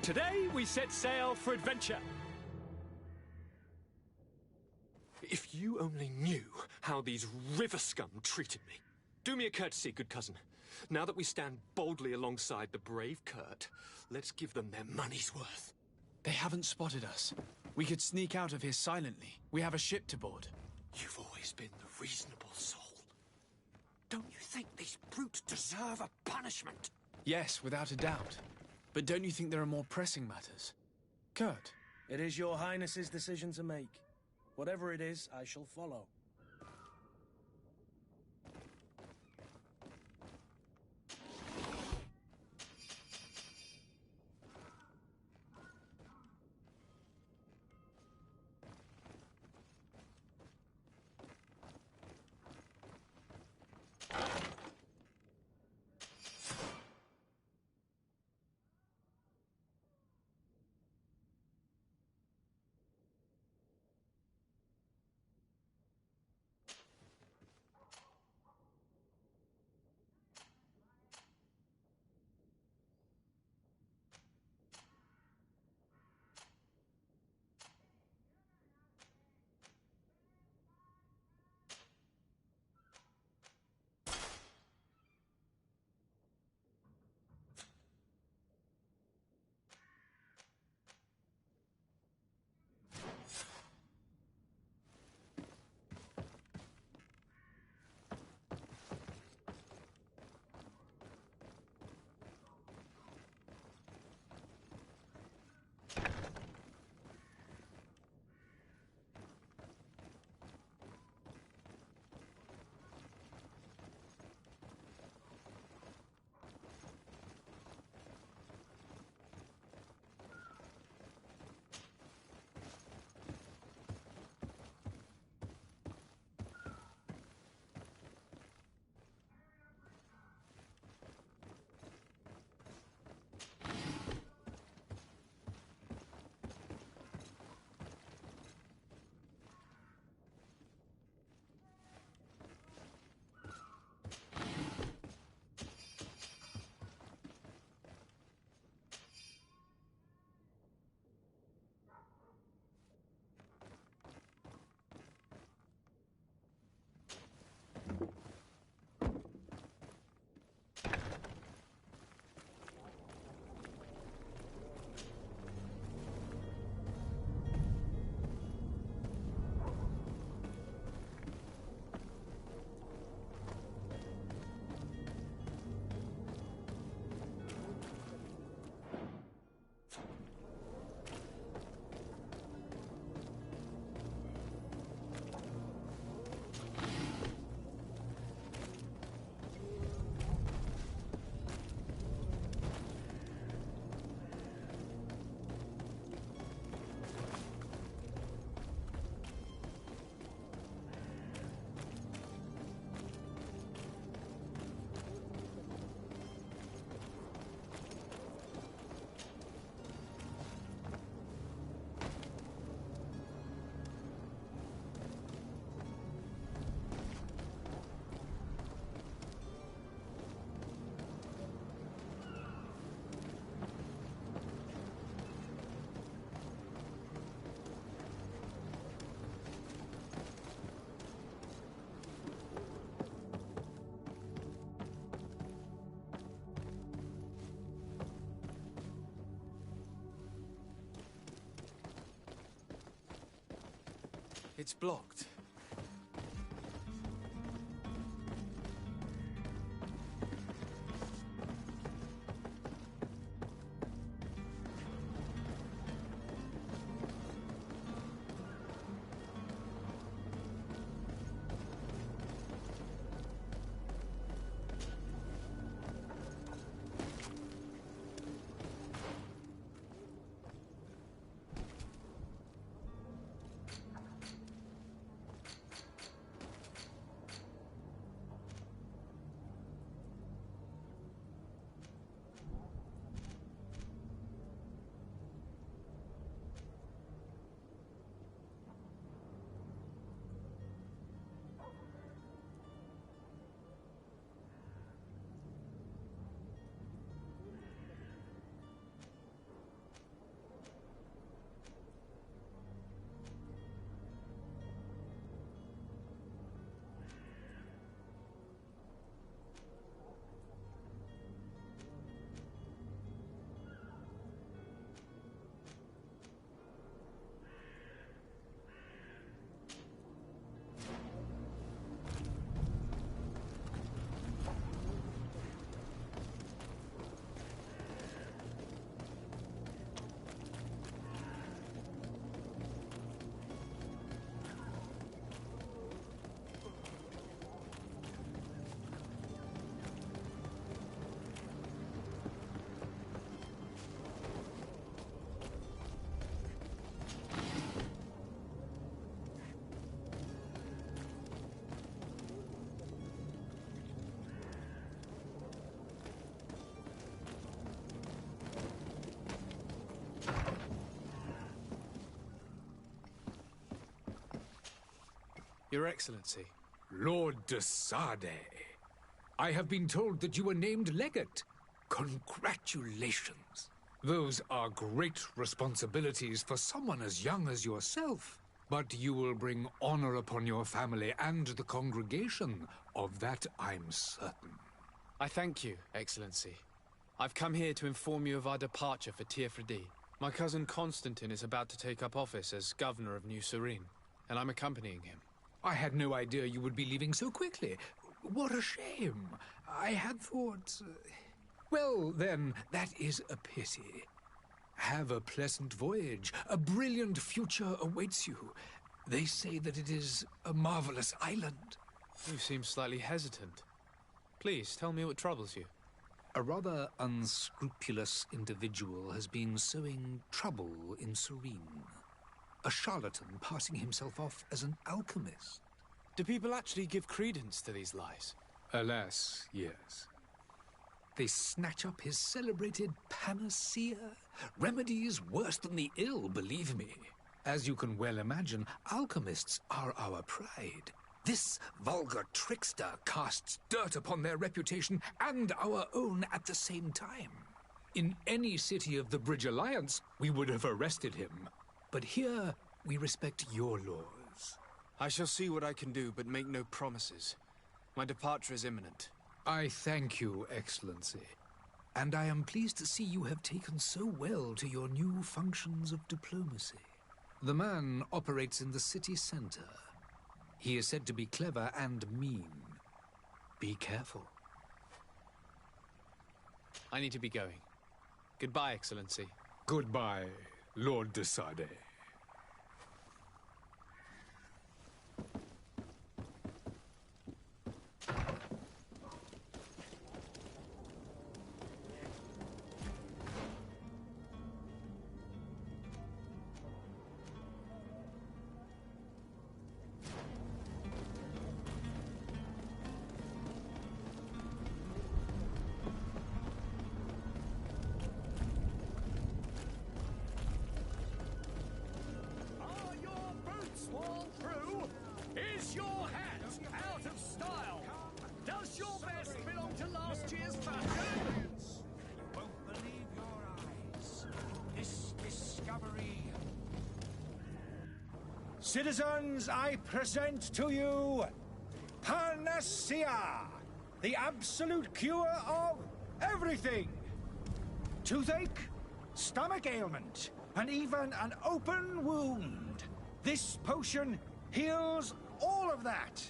Today we set sail for adventure. If you only knew how these river scum treated me. Do me a courtesy, good cousin. Now that we stand boldly alongside the brave Kurt, let's give them their money's worth. They haven't spotted us. We could sneak out of here silently. We have a ship to board. You've always been the reasonable soul. Don't you think these brutes deserve a punishment? Yes, without a doubt. But don't you think there are more pressing matters? Kurt? It is your Highness's decision to make. Whatever it is, I shall follow. It's blocked. Your Excellency. Lord thaSHINIGAMI, I have been told that you were named legate. Congratulations. Those are great responsibilities for someone as young as yourself. But you will bring honor upon your family and the congregation. Of that, I'm certain. I thank you, Excellency. I've come here to inform you of our departure for Tearfredi. My cousin Constantine is about to take up office as governor of New Serene, and I'm accompanying him. I had no idea you would be leaving so quickly. What a shame. I had thought... Well, then, that is a pity. Have a pleasant voyage. A brilliant future awaits you. They say that it is a marvelous island. You seem slightly hesitant. Please, tell me what troubles you. A rather unscrupulous individual has been sowing trouble in Serene. A charlatan passing himself off as an alchemist. Do people actually give credence to these lies? Alas, yes. They snatch up his celebrated panacea. Remedies worse than the ill, believe me. As you can well imagine, alchemists are our pride. This vulgar trickster casts dirt upon their reputation and our own at the same time. In any city of the Bridge Alliance, we would have arrested him. But here, we respect your laws. I shall see what I can do, but make no promises. My departure is imminent. I thank you, Excellency. And I am pleased to see you have taken so well to your new functions of diplomacy. The man operates in the city center. He is said to be clever and mean. Be careful. I need to be going. Goodbye, Excellency. Goodbye, Lord thaSHINIGAMI. Is your hat out of style? Does your vest belong to last year's fashion? You won't believe your eyes. This discovery... Citizens, I present to you Panacea, the absolute cure of everything. Toothache, stomach ailment, and even an open wound. This potion heals all of that.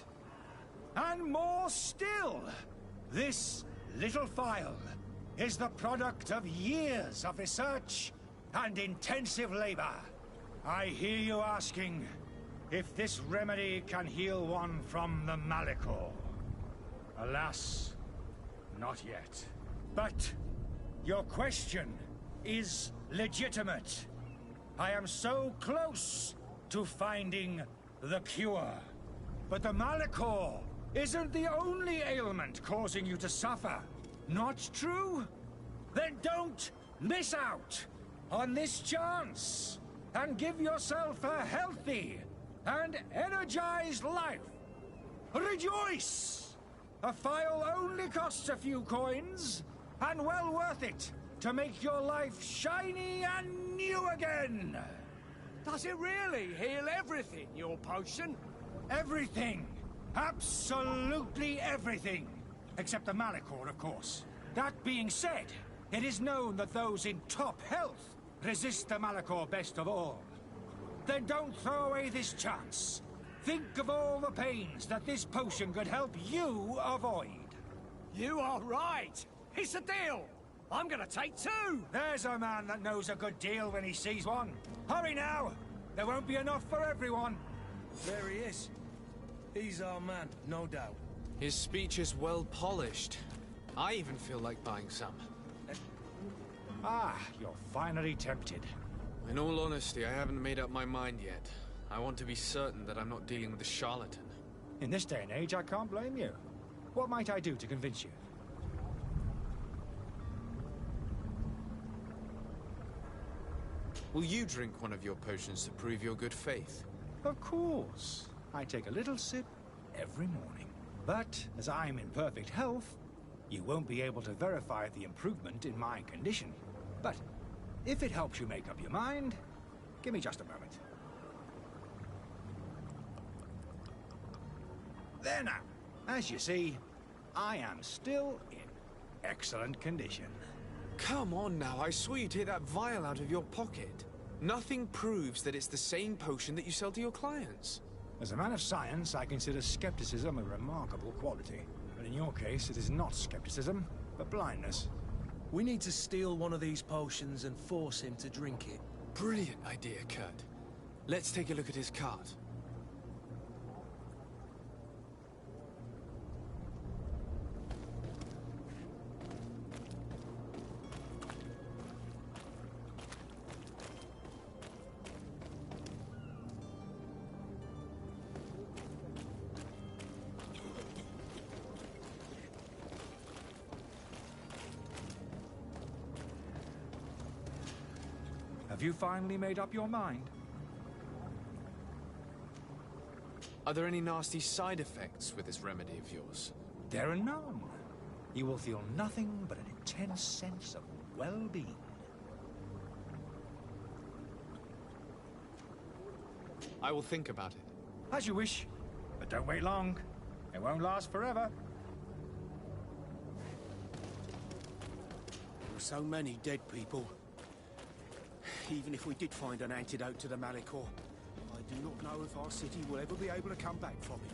And more still. This little phial is the product of years of research and intensive labor. I hear you asking if this remedy can heal one from the Malachor. Alas, not yet. But your question is legitimate. I am so close to finding the cure. But the Malachor isn't the only ailment causing you to suffer. Not true? Then don't miss out on this chance and give yourself a healthy and energized life. Rejoice! A phial only costs a few coins, and well worth it to make your life shiny and new again. Does it really heal everything, your potion? Everything. Absolutely everything. Except the Malachor, of course. That being said, it is known that those in top health resist the Malachor best of all. Then don't throw away this chance. Think of all the pains that this potion could help you avoid. You are right. It's a deal. I'm gonna take 2. There's a man that knows a good deal when he sees one. Hurry now. There won't be enough for everyone. There he is. He's our man, no doubt. His speech is well polished. I even feel like buying some. Ah, you're finally tempted. In all honesty, I haven't made up my mind yet. I want to be certain that I'm not dealing with a charlatan. In this day and age, I can't blame you. What might I do to convince you? Will you drink one of your potions to prove your good faith? Of course. I take a little sip every morning. But as I'm in perfect health, you won't be able to verify the improvement in my condition. But if it helps you make up your mind, give me just a moment. There now. As you see, I am still in excellent condition. Come on now, I swear you take that vial out of your pocket. Nothing proves that it's the same potion that you sell to your clients. As a man of science, I consider skepticism a remarkable quality. But in your case, it is not skepticism, but blindness. We need to steal one of these potions and force him to drink it. Brilliant idea, Kurt. Let's take a look at his cart. Have you finally made up your mind? Are there any nasty side effects with this remedy of yours? There are none. You will feel nothing but an intense sense of well-being. I will think about it. As you wish, but don't wait long. It won't last forever. There are so many dead people. Even if we did find an antidote to the Malachor, I do not know if our city will ever be able to come back from it.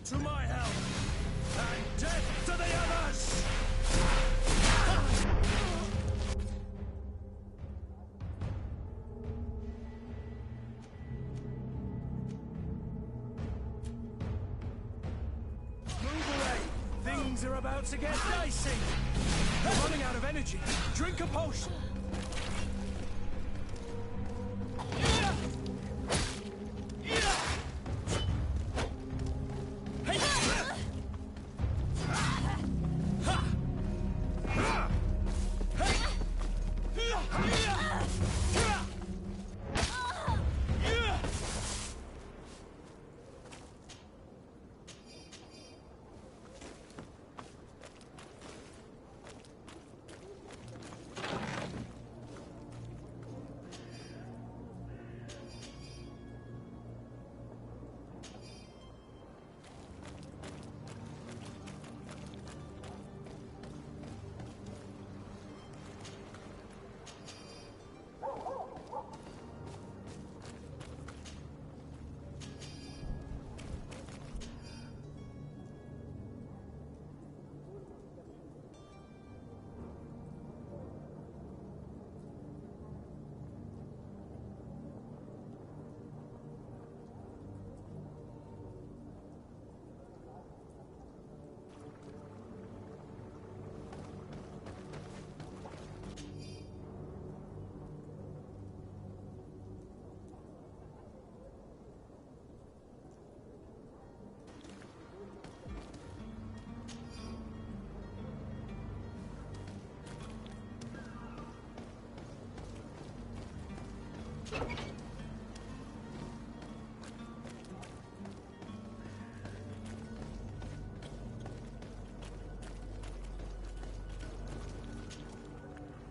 To my help, and death to the others! Move away! Things are about to get dicey! We're running out of energy. Drink a potion!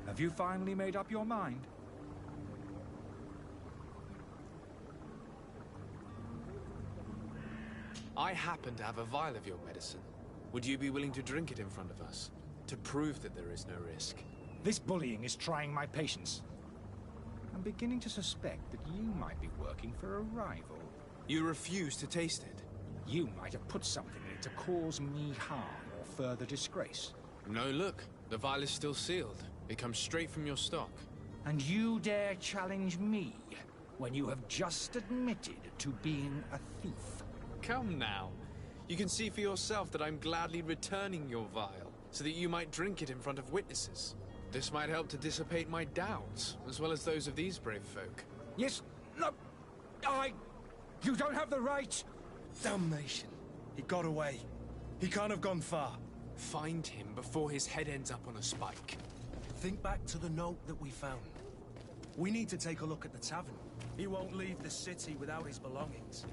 Have you finally made up your mind? I happen to have a vial of your medicine. Would you be willing to drink it in front of us? To prove that there is no risk? This bullying is trying my patience. I'm beginning to suspect that you might be working for a rival. You refuse to taste it? You might have put something in it to cause me harm or further disgrace. No, look. The vial is still sealed. It comes straight from your stock. And you dare challenge me when you have just admitted to being a thief? Come now. You can see for yourself that I'm gladly returning your vial, so that you might drink it in front of witnesses. This might help to dissipate my doubts, as well as those of these brave folk. Yes, no, you don't have the right! Damnation. He got away. He can't have gone far. Find him before his head ends up on a spike. Think back to the note that we found. We need to take a look at the tavern. He won't leave the city without his belongings.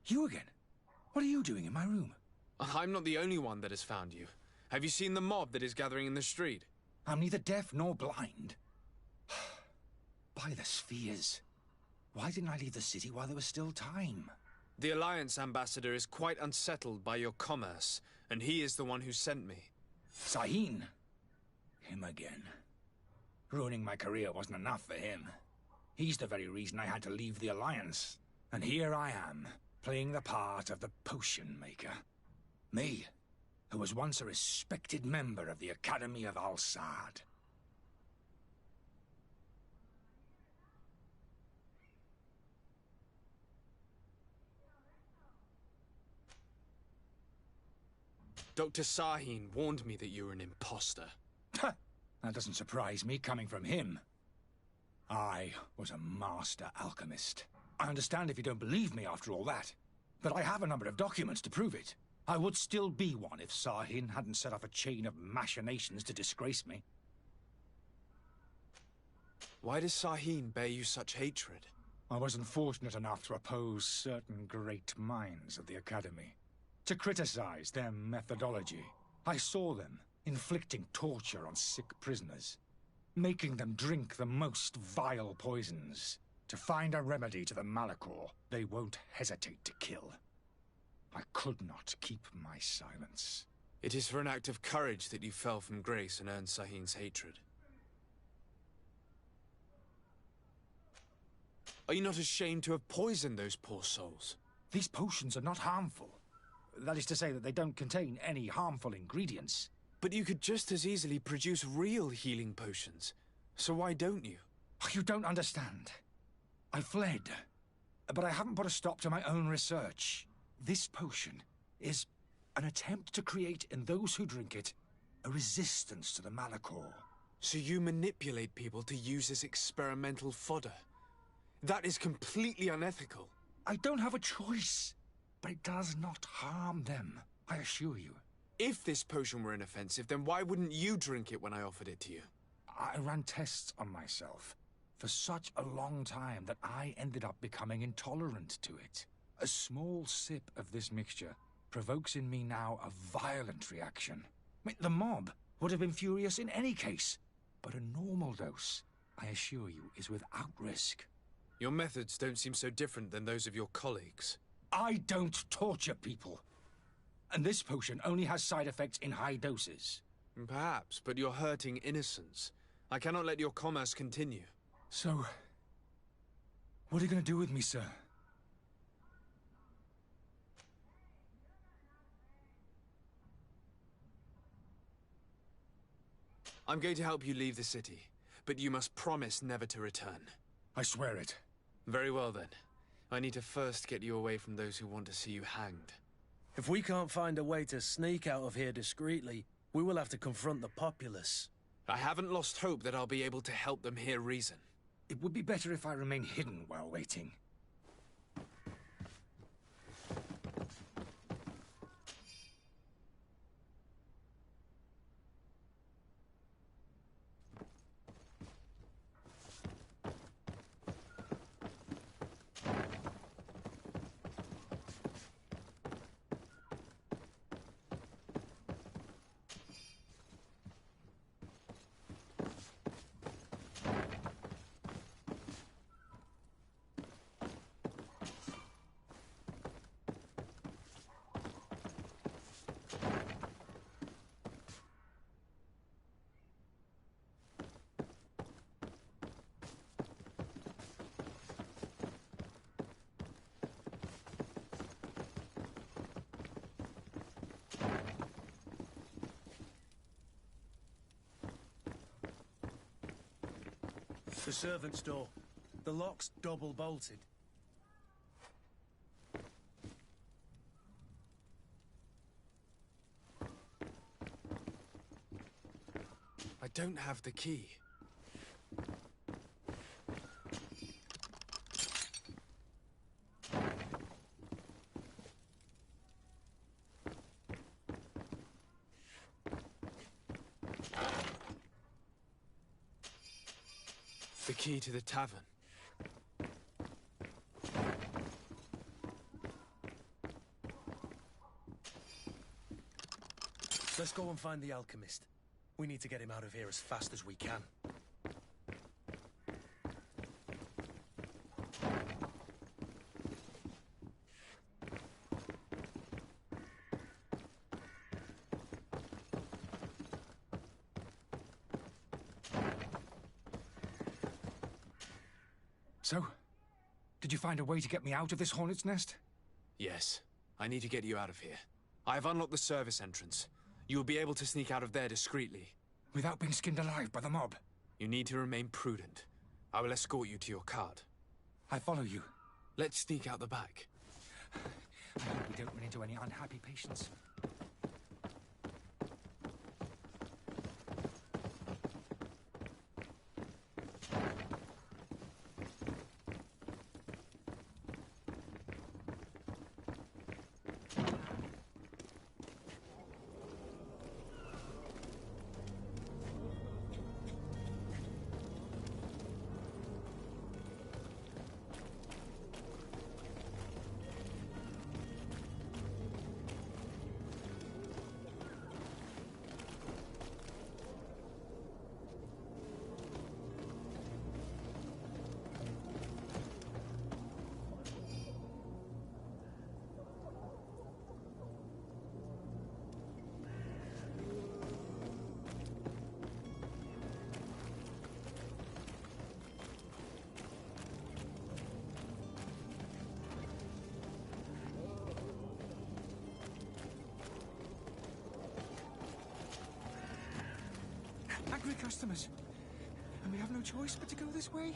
You again? What are you doing in my room? I'm not the only one that has found you. Have you seen the mob that is gathering in the street? I'm neither deaf nor blind. By the spheres. Why didn't I leave the city while there was still time? The Alliance ambassador is quite unsettled by your commerce, and he is the one who sent me. Sahin? Him again. Ruining my career wasn't enough for him. He's the very reason I had to leave the Alliance. And here I am, playing the part of the potion maker. Me, who was once a respected member of the Academy of Al-Sad. Dr. Sahin warned me that you were an imposter. That doesn't surprise me, coming from him. I was a master alchemist. I understand if you don't believe me after all that, but I have a number of documents to prove it. I would still be one if Sahin hadn't set off a chain of machinations to disgrace me. Why does Sahin bear you such hatred? I wasn't fortunate enough to oppose certain great minds of the Academy, to criticize their methodology. I saw them inflicting torture on sick prisoners, making them drink the most vile poisons. To find a remedy to the Malachor, they won't hesitate to kill. I could not keep my silence. It is for an act of courage that you fell from grace and earned Sahin's hatred. Are you not ashamed to have poisoned those poor souls? These potions are not harmful. That is to say that they don't contain any harmful ingredients. But you could just as easily produce real healing potions. So why don't you? You don't understand. I fled, but I haven't put a stop to my own research. This potion is an attempt to create in those who drink it a resistance to the Malachor. So you manipulate people to use as experimental fodder? That is completely unethical. I don't have a choice, but it does not harm them, I assure you. If this potion were inoffensive, then why wouldn't you drink it when I offered it to you? I ran tests on myself for such a long time that I ended up becoming intolerant to it. A small sip of this mixture provokes in me now a violent reaction. The mob would have been furious in any case, but a normal dose, I assure you, is without risk. Your methods don't seem so different than those of your colleagues. I don't torture people. And this potion only has side effects in high doses. Perhaps, but you're hurting innocents. I cannot let your commerce continue. So, what are you going to do with me, sir? I'm going to help you leave the city, but you must promise never to return. I swear it. Very well, then. I need to first get you away from those who want to see you hanged. If we can't find a way to sneak out of here discreetly, we will have to confront the populace. I haven't lost hope that I'll be able to help them hear reason. It would be better if I remain hidden while waiting. The servant's door. The lock's double bolted. I don't have the key. The key to the tavern. Let's go and find the alchemist. We need to get him out of here as fast as we can. So, did you find a way to get me out of this hornet's nest? Yes. I need to get you out of here. I have unlocked the service entrance. You will be able to sneak out of there discreetly. Without being skinned alive by the mob? You need to remain prudent. I will escort you to your cart. I follow you. Let's sneak out the back. I hope we don't run into any unhappy patients. Angry customers. And we have no choice but to go this way?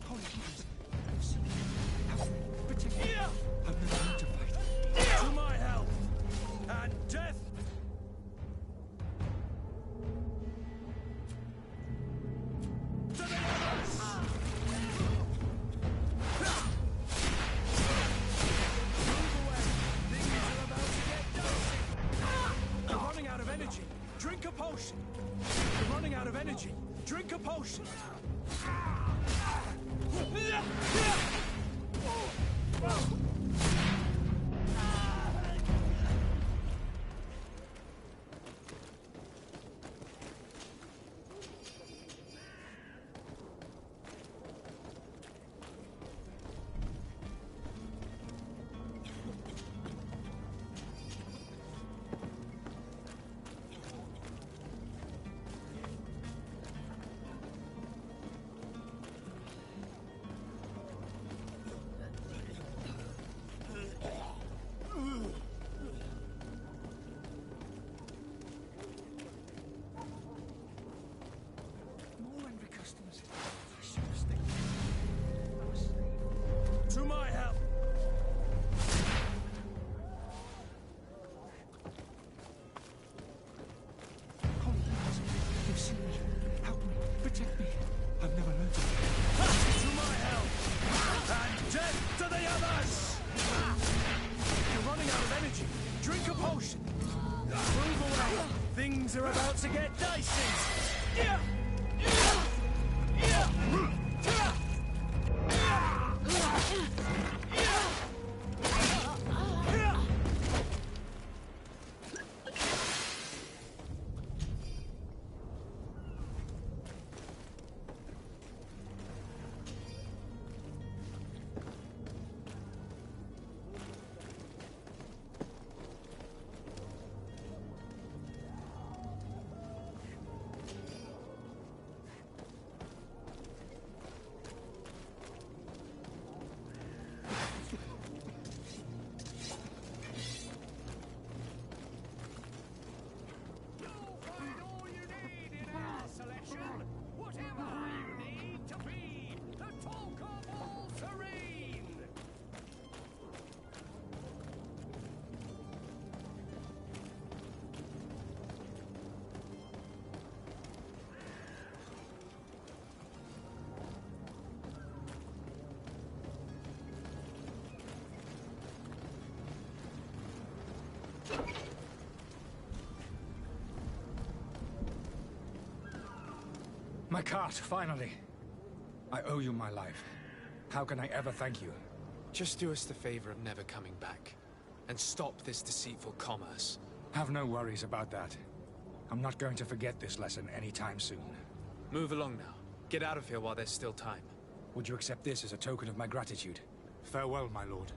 Holy heavens. Protect me. I've never need to fight. To my help! And death! To the others! Move away! Things are about to get dicey! You're running out of energy. Drink a potion. You're running out of energy. Drink a potion. You're running out of energy. Drink a potion. Move away. Things are about to get dicey. My cart, finally. I owe you my life. How can I ever thank you? Just do us the favor of never coming back. And stop this deceitful commerce. Have no worries about that. I'm not going to forget this lesson anytime soon. Move along now. Get out of here while there's still time. Would you accept this as a token of my gratitude? Farewell, my lord.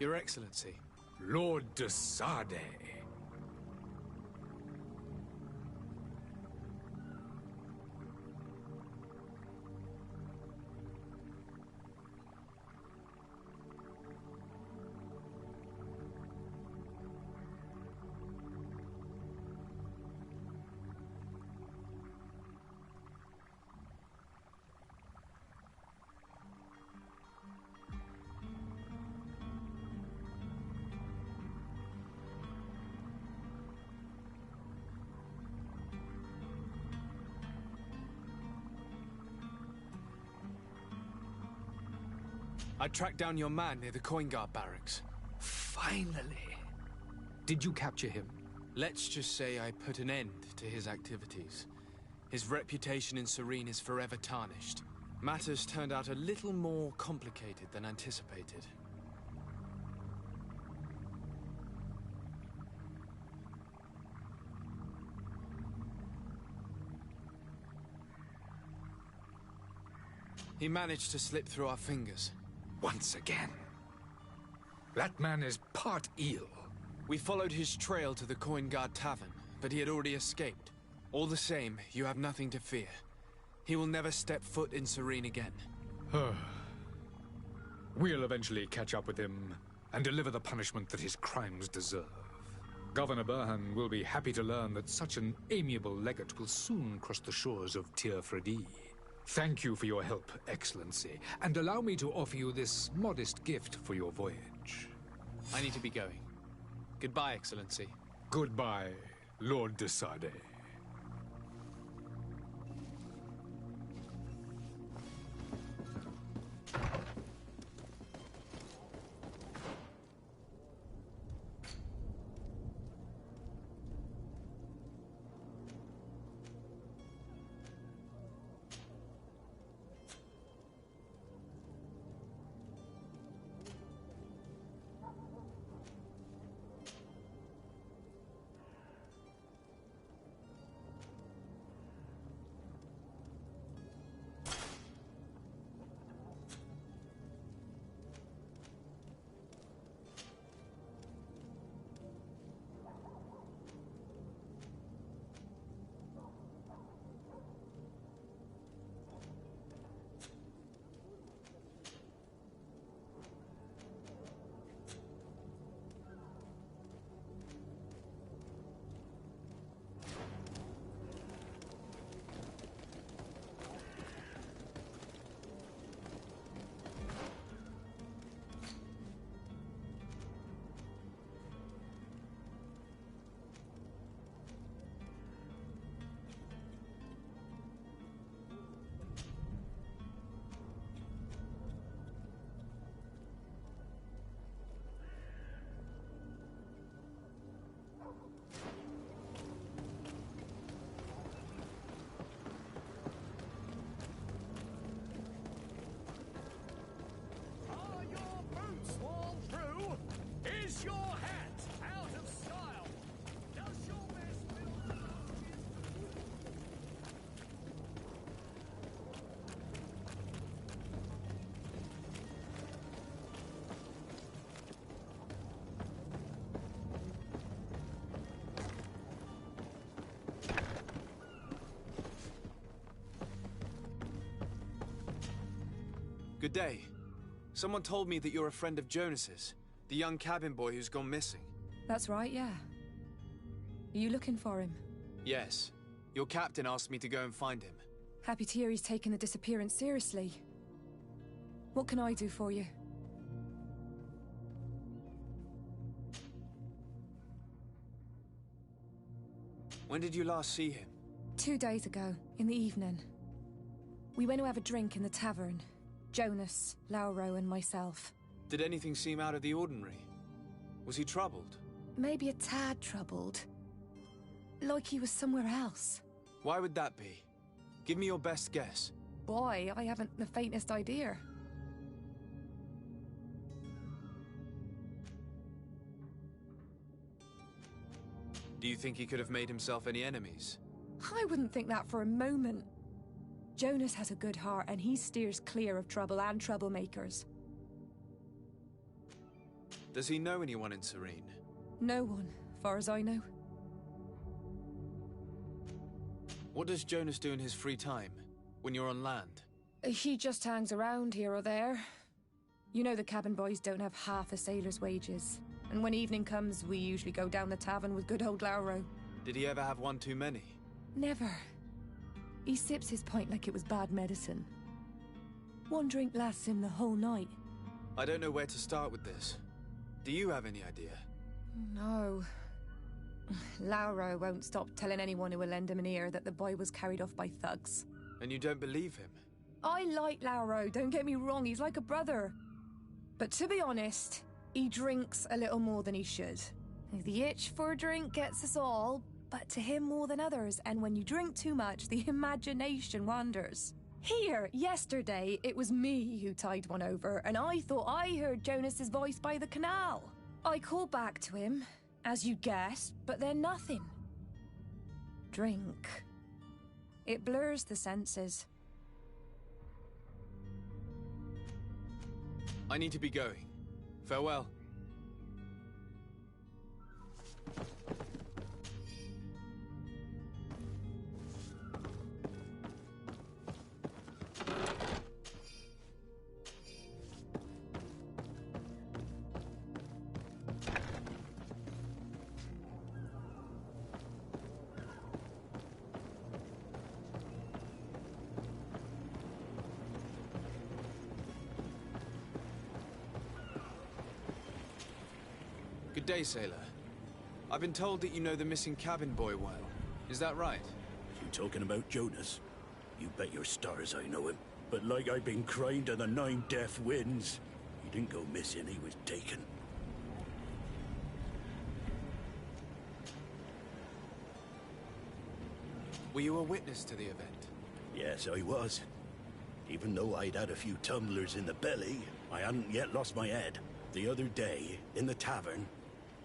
Your Excellency. Lord de Sade. I tracked down your man near the coin guard barracks. Finally. Did you capture him? Let's just say I put an end to his activities. His reputation in Serene is forever tarnished. Matters turned out a little more complicated than anticipated. He managed to slip through our fingers. Once again. That man is part eel. We followed his trail to the Coin Guard Tavern, but he had already escaped. All the same, you have nothing to fear. He will never step foot in Serene again. We'll eventually catch up with him and deliver the punishment that his crimes deserve. Governor Burhan will be happy to learn that such an amiable legate will soon cross the shores of Tir Fredi. Thank you for your help, Excellency, and allow me to offer you this modest gift for your voyage. I need to be going. Goodbye, Excellency. Goodbye, Lord de Sade. Your hat out of style. Does your best build Good day. Someone told me that you're a friend of Jonas's. The young cabin boy who's gone missing. That's right, yeah. Are you looking for him? Yes. Your captain asked me to go and find him. Happy to hear he's taken the disappearance seriously. What can I do for you? When did you last see him? 2 days ago, in the evening. We went to have a drink in the tavern. Jonas, Lauro, and myself. Did anything seem out of the ordinary? Was he troubled? Maybe a tad troubled. Like he was somewhere else. Why would that be? Give me your best guess. Boy, I haven't the faintest idea. Do you think he could have made himself any enemies? I wouldn't think that for a moment. Jonas has a good heart and he steers clear of trouble and troublemakers. Does he know anyone in Serene? No one, far as I know. What does Jonas do in his free time, when you're on land? He just hangs around here or there. You know the cabin boys don't have half a sailor's wages. And when evening comes, we usually go down the tavern with good old Lauro. Did he ever have one too many? Never. He sips his pint like it was bad medicine. One drink lasts him the whole night. I don't know where to start with this. Do you have any idea? No. Lauro won't stop telling anyone who will lend him an ear that the boy was carried off by thugs. And you don't believe him? I like Lauro, don't get me wrong, he's like a brother. But to be honest, he drinks a little more than he should. The itch for a drink gets us all, but to him more than others, and when you drink too much, the imagination wanders. Here, yesterday, it was me who tied one over, and I thought I heard Jonas's voice by the canal. I called back to him, as you guessed, but then nothing. Drink. It blurs the senses. I need to be going. Farewell. day, sailor. I've been told that you know the missing cabin boy well. Is that right? You talking about Jonas? You bet your stars I know him. But like I've been crying to the 9 death winds, he didn't go missing, he was taken. Were you a witness to the event? Yes, I was. Even though I'd had a few tumblers in the belly, I hadn't yet lost my head. The other day, in the tavern,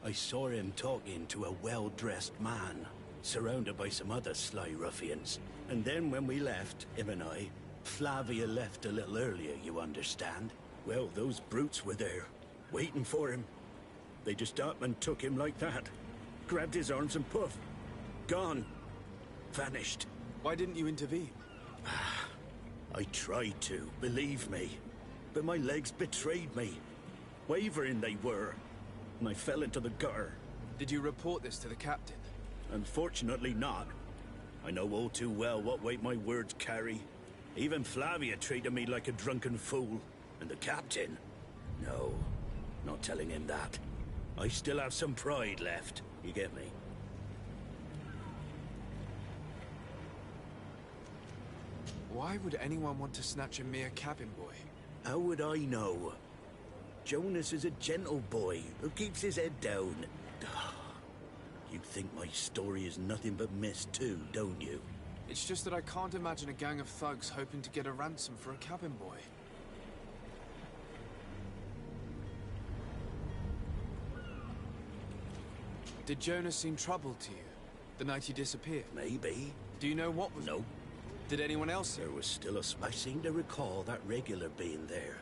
I saw him talking to a well-dressed man, surrounded by some other sly ruffians. And then when we left, him and I, Flavia left a little earlier, you understand? Well, those brutes were there, waiting for him. They just up and took him like that. Grabbed his arms and poof. Gone. Vanished. Why didn't you intervene? I tried to, believe me. But my legs betrayed me. Wavering they were. And I fell into the gutter. Did you report this to the captain? Unfortunately not. I know all too well what weight my words carry. Even Flavia treated me like a drunken fool. And the captain? No, not telling him that. I still have some pride left, you get me? Why would anyone want to snatch a mere cabin boy? How would I know? Jonas is a gentle boy who keeps his head down. You think my story is nothing but mist too, don't you? It's just that I can't imagine a gang of thugs hoping to get a ransom for a cabin boy. Did Jonas seem troubled to you the night he disappeared? Maybe. Do you know what was... No. Did anyone else? There was still I seem to recall that regular being there.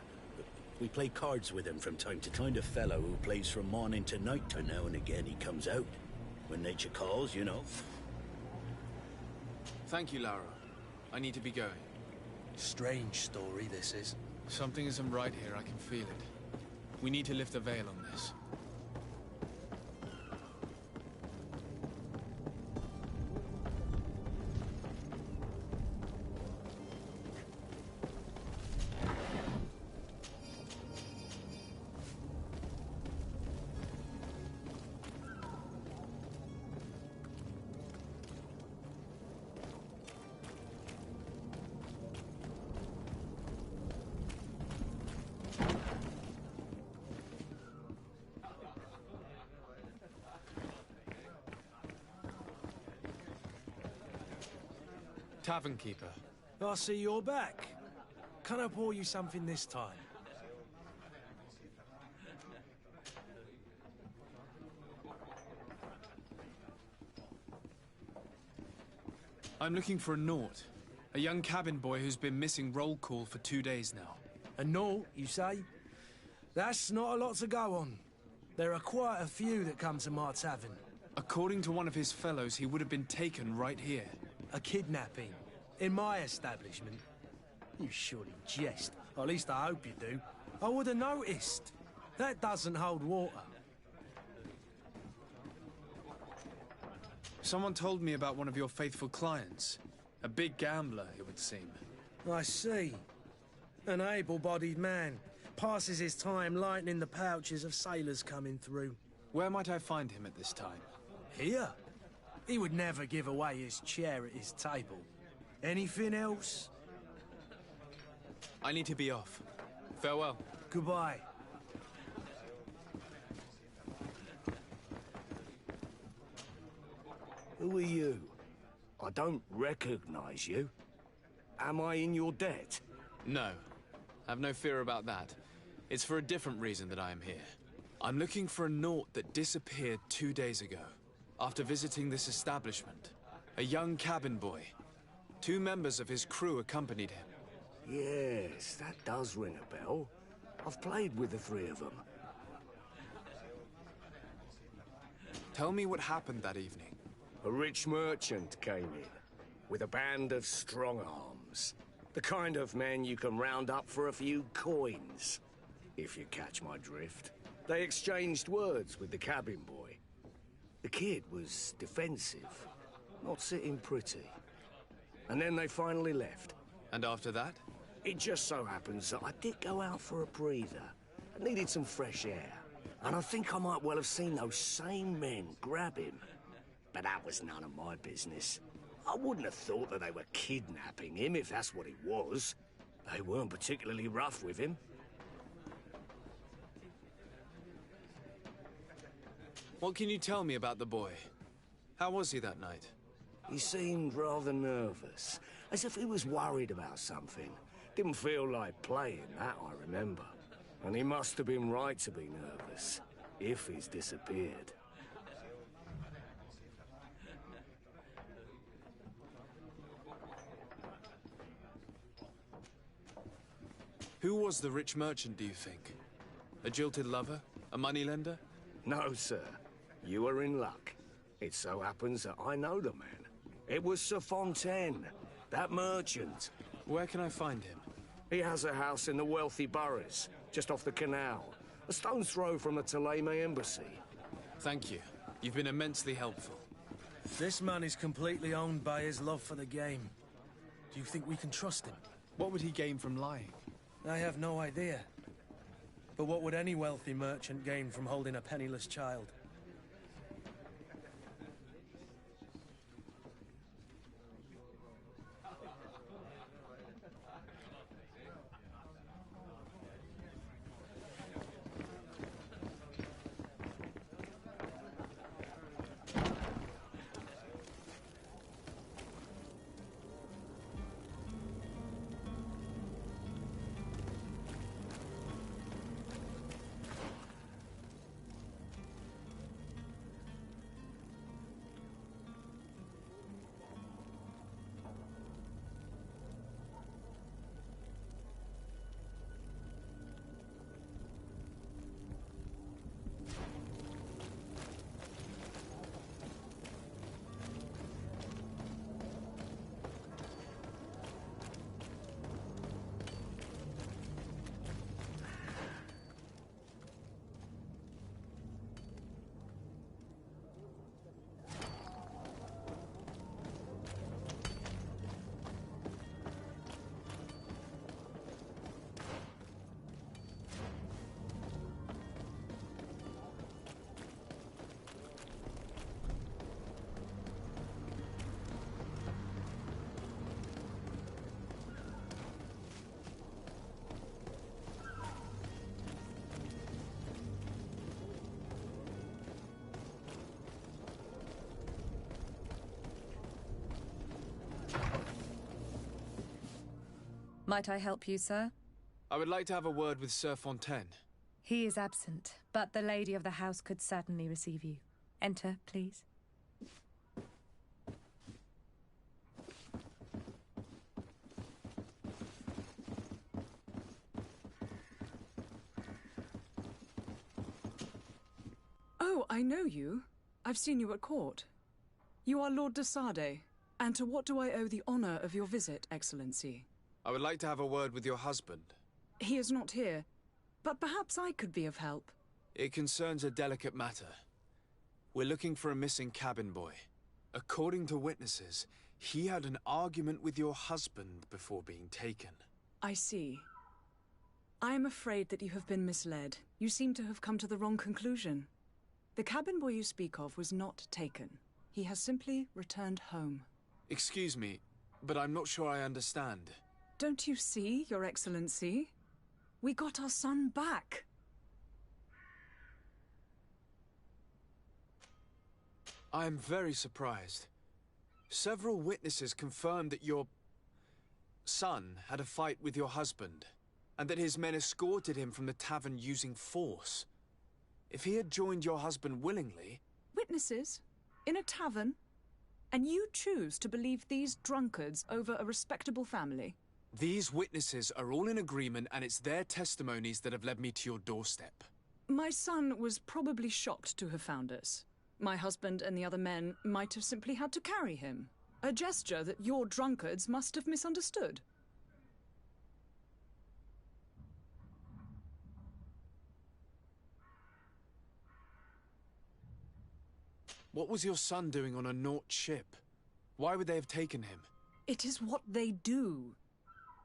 We play cards with him from time to time. Kind of fellow who plays from morning to night. And now and again he comes out. When nature calls, you know. Thank you, Lara. I need to be going. Strange story, this is. Something isn't right here, I can feel it. We need to lift the veil on this. Tavern keeper. I see you're back. Can I pour you something this time? I'm looking for a Naut. A young cabin boy who's been missing roll call for 2 days now. A Naut, you say? That's not a lot to go on. There are quite a few that come to my tavern. According to one of his fellows, he would have been taken right here. A kidnapping? In my establishment? You surely jest. Or at least I hope you do. I would have noticed. That doesn't hold water. Someone told me about one of your faithful clients. A big gambler, it would seem. I see. An able-bodied man. Passes his time lightening the pouches of sailors coming through. Where might I find him at this time? Here? He would never give away his chair at his table. Anything else? I need to be off. Farewell. Goodbye. Who are you? I don't recognize you. Am I in your debt? No. Have no fear about that. It's for a different reason that I am here. I'm looking for a Naut that disappeared 2 days ago, after visiting this establishment. A young cabin boy. 2 members of his crew accompanied him. Yes, that does ring a bell. I've played with the 3 of them. Tell me what happened that evening. A rich merchant came in, with a band of strong-arms. The kind of men you can round up for a few coins, if you catch my drift. They exchanged words with the cabin boy. The kid was defensive, not sitting pretty. And then they finally left. And after that? It just so happens that I did go out for a breather. I needed some fresh air. And I think I might well have seen those same men grab him. But that was none of my business. I wouldn't have thought that they were kidnapping him if that's what it was. They weren't particularly rough with him. What can you tell me about the boy? How was he that night? He seemed rather nervous, as if he was worried about something. Didn't feel like playing, that I remember. And he must have been right to be nervous, if he's disappeared. Who was the rich merchant, do you think? A jilted lover? A moneylender? No, sir. You are in luck. It so happens that I know the man. It was Sir Fontaine, that merchant. Where can I find him? He has a house in the wealthy boroughs, just off the canal. A stone's throw from the thaSHINIGAMI embassy. Thank you. You've been immensely helpful. This man is completely owned by his love for the game. Do you think we can trust him? What would he gain from lying? I have no idea. But what would any wealthy merchant gain from holding a penniless child? Might I help you, sir? I would like to have a word with Sir Fontaine. He is absent, but the lady of the house could certainly receive you. Enter, please. Oh, I know you. I've seen you at court. You are Lord de Sade. And to what do I owe the honor of your visit, Excellency? I would like to have a word with your husband. He is not here, but perhaps I could be of help. It concerns a delicate matter. We're looking for a missing cabin boy. According to witnesses, he had an argument with your husband before being taken. I see. I am afraid that you have been misled. You seem to have come to the wrong conclusion. The cabin boy you speak of was not taken. He has simply returned home. Excuse me, but I'm not sure I understand. Don't you see, Your Excellency? We got our son back. I am very surprised. Several witnesses confirmed that your son had a fight with your husband, and that his men escorted him from the tavern using force. If he had joined your husband willingly... Witnesses? In a tavern? And you choose to believe these drunkards over a respectable family? These witnesses are all in agreement, and it's their testimonies that have led me to your doorstep. My son was probably shocked to have found us. My husband and the other men might have simply had to carry him. A gesture that your drunkards must have misunderstood. What was your son doing on a Naut ship? Why would they have taken him? It is what they do.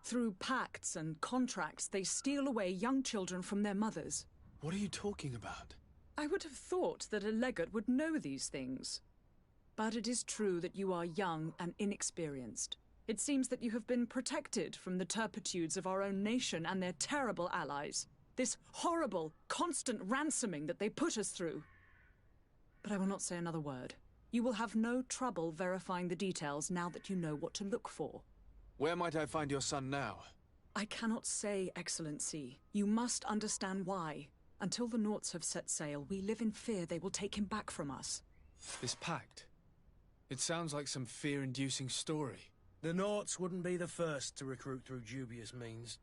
Through pacts and contracts, they steal away young children from their mothers. What are you talking about? I would have thought that a legate would know these things. But it is true that you are young and inexperienced. It seems that you have been protected from the turpitudes of our own nation and their terrible allies. This horrible, constant ransoming that they put us through. But I will not say another word. You will have no trouble verifying the details now that you know what to look for. Where might I find your son now? I cannot say, Excellency. You must understand why. Until the Nauts have set sail, we live in fear they will take him back from us. This pact? It sounds like some fear-inducing story. The Nauts wouldn't be the first to recruit through dubious means.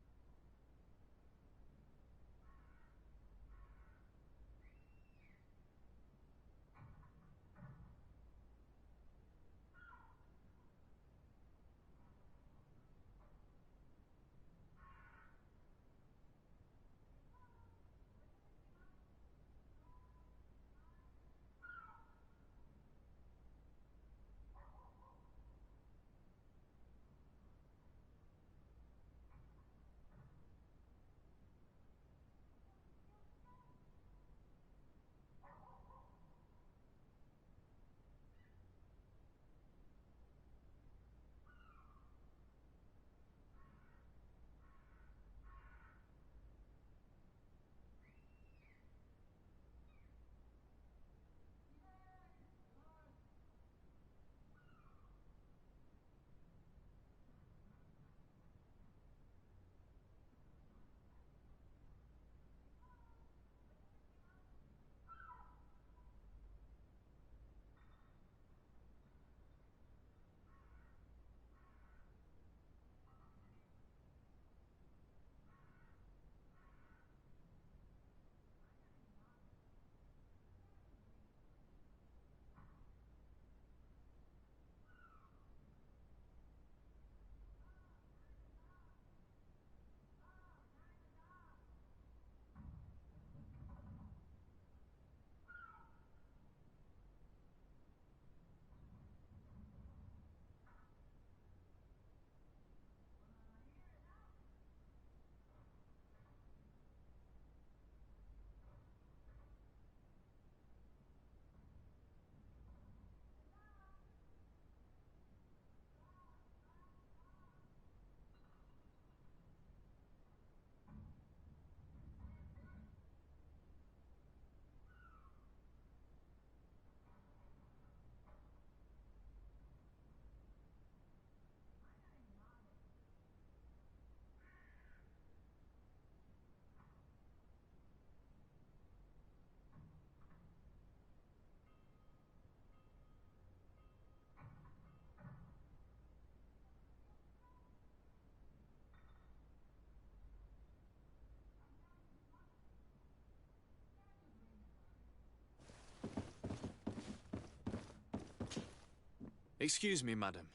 Excuse me, madam,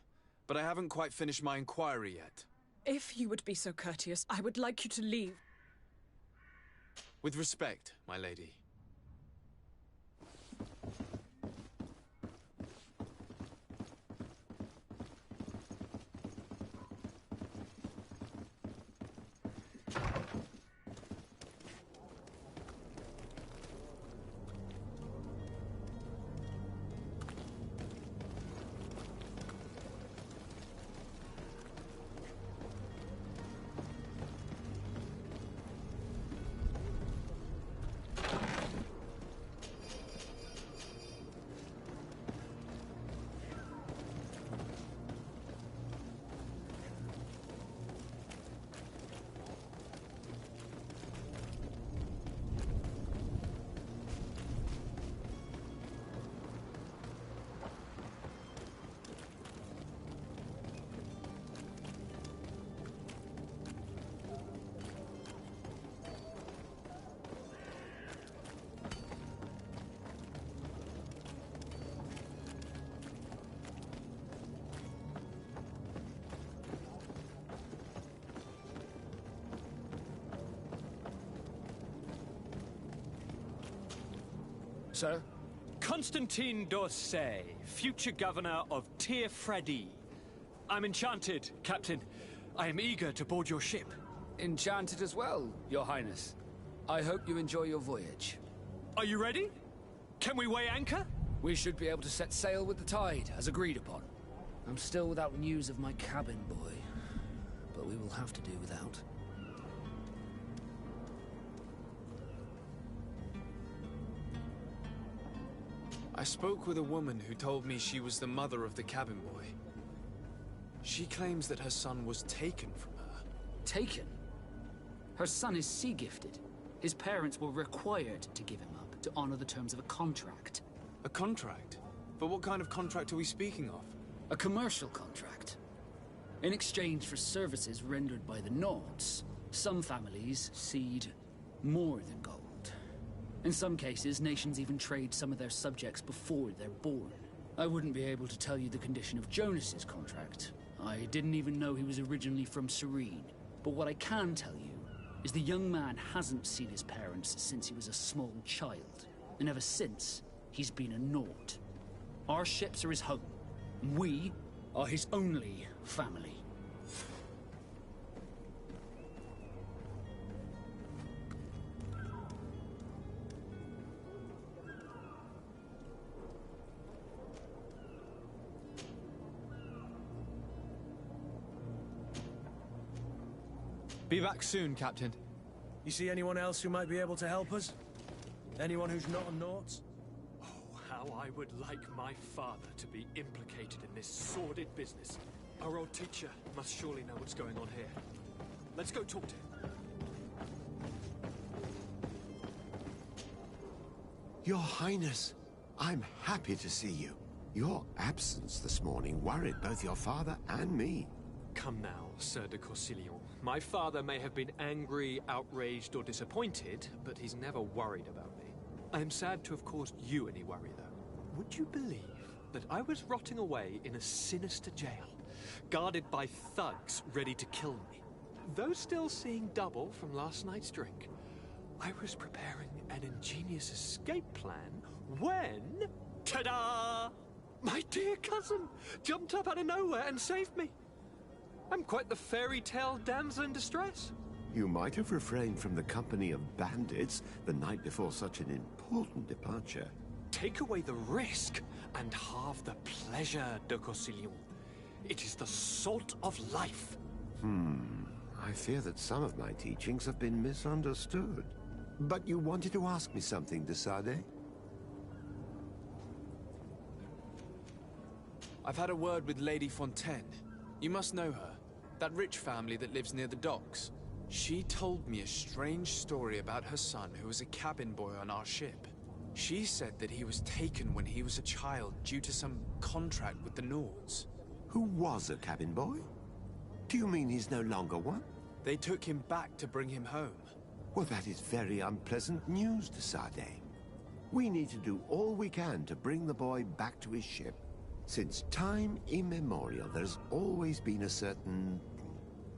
but I haven't quite finished my inquiry yet. If you would be so courteous, I would like you to leave. With respect, my lady. Sir? Constantine d'Orsay, future governor of Tir Freddy. I'm enchanted, Captain. I am eager to board your ship. Enchanted as well, Your Highness. I hope you enjoy your voyage. Are you ready? Can we weigh anchor? We should be able to set sail with the tide, as agreed upon. I'm still without news of my cabin boy, but we will have to do without. I spoke with a woman who told me she was the mother of the cabin boy. She claims that her son was taken from her. Taken? Her son is sea-gifted. His parents were required to give him up to honor the terms of a contract. A contract? But what kind of contract are we speaking of? A commercial contract. In exchange for services rendered by the Nords, some families cede more than gold. In some cases, nations even trade some of their subjects before they're born. I wouldn't be able to tell you the condition of Jonas's contract. I didn't even know he was originally from Serene. But what I can tell you is the young man hasn't seen his parents since he was a small child. And ever since, he's been a Nord. Our ships are his home. We are his only family. Be back soon, Captain. You see anyone else who might be able to help us? Anyone who's not a Naut? Oh, how I would like my father to be implicated in this sordid business. Our old teacher must surely know what's going on here. Let's go talk to him. Your Highness, I'm happy to see you. Your absence this morning worried both your father and me. Come now, Sir de Corsillon. My father may have been angry, outraged, or disappointed, but he's never worried about me. I am sad to have caused you any worry, though. Would you believe that I was rotting away in a sinister jail, guarded by thugs ready to kill me? Though still seeing double from last night's drink, I was preparing an ingenious escape plan when... ta-da! My dear cousin jumped up out of nowhere and saved me. I'm quite the fairy tale damsel in distress. You might have refrained from the company of bandits the night before such an important departure. Take away the risk and halve the pleasure, de Corsillon. It is the salt of life. I fear that some of my teachings have been misunderstood. But you wanted to ask me something, de Sade? I've had a word with Lady Fontaine. You must know her. That rich family that lives near the docks. She told me a strange story about her son who was a cabin boy on our ship. She said that he was taken when he was a child due to some contract with the Nords. Who was a cabin boy? Do you mean he's no longer one? They took him back to bring him home. Well, that is very unpleasant news, de Sade. We need to do all we can to bring the boy back to his ship. Since time immemorial, there's always been a certain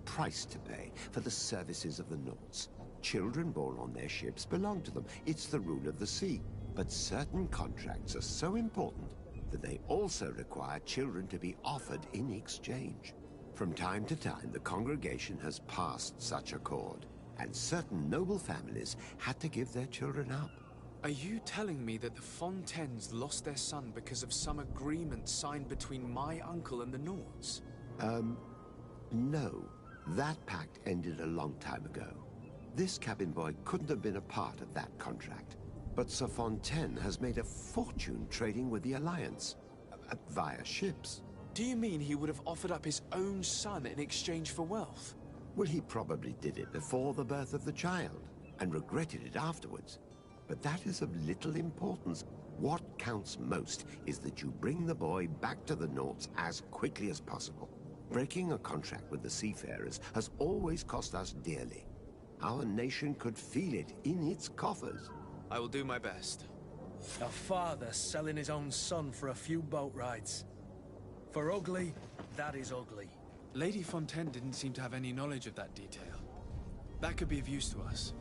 price to pay for the services of the Nords. Children born on their ships belong to them. It's the rule of the sea. But certain contracts are so important that they also require children to be offered in exchange. From time to time, the congregation has passed such accord, and certain noble families had to give their children up. Are you telling me that the Fontaines lost their son because of some agreement signed between my uncle and the Nords? No. That pact ended a long time ago. This cabin boy couldn't have been a part of that contract. But Sir Fontaine has made a fortune trading with the Alliance, via ships. Do you mean he would have offered up his own son in exchange for wealth? Well, he probably did it before the birth of the child, and regretted it afterwards. But that is of little importance. What counts most is that you bring the boy back to the Nords as quickly as possible. Breaking a contract with the seafarers has always cost us dearly. Our nation could feel it in its coffers. I will do my best. A father selling his own son for a few boat rides. For ugly, that is ugly. Lady Fontaine didn't seem to have any knowledge of that detail. That could be of use to us.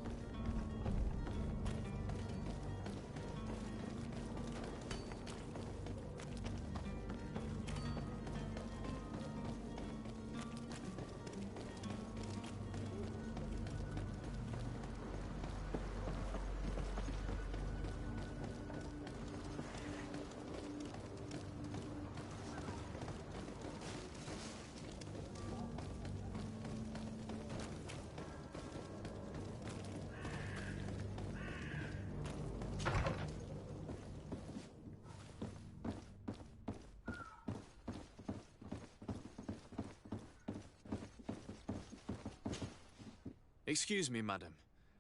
Excuse me, madam,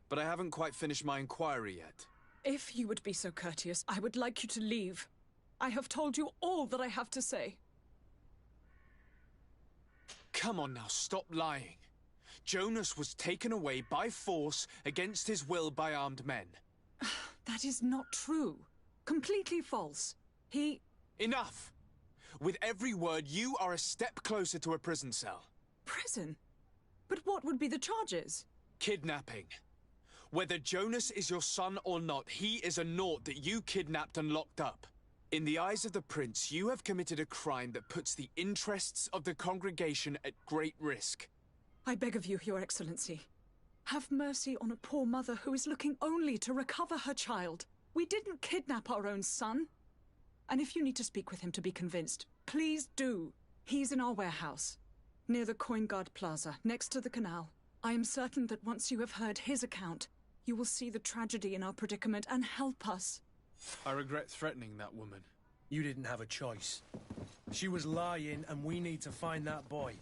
but I haven't quite finished my inquiry yet. If you would be so courteous, I would like you to leave. I have told you all that I have to say. Come on now, stop lying. Jonas was taken away by force against his will by armed men. That is not true. Completely false. He... Enough! With every word, you are a step closer to a prison cell. Prison? But what would be the charges? Kidnapping. Whether Jonas is your son or not, he is a naught that you kidnapped and locked up. In the eyes of the prince, you have committed a crime that puts the interests of the congregation at great risk. I beg of you, Your Excellency. Have mercy on a poor mother who is looking only to recover her child. We didn't kidnap our own son. And if you need to speak with him to be convinced, please do. He's in our warehouse, near the Coin Guard Plaza, next to the canal. I am certain that once you have heard his account, you will see the tragedy in our predicament and help us. I regret threatening that woman. You didn't have a choice. She was lying, and we need to find that boy.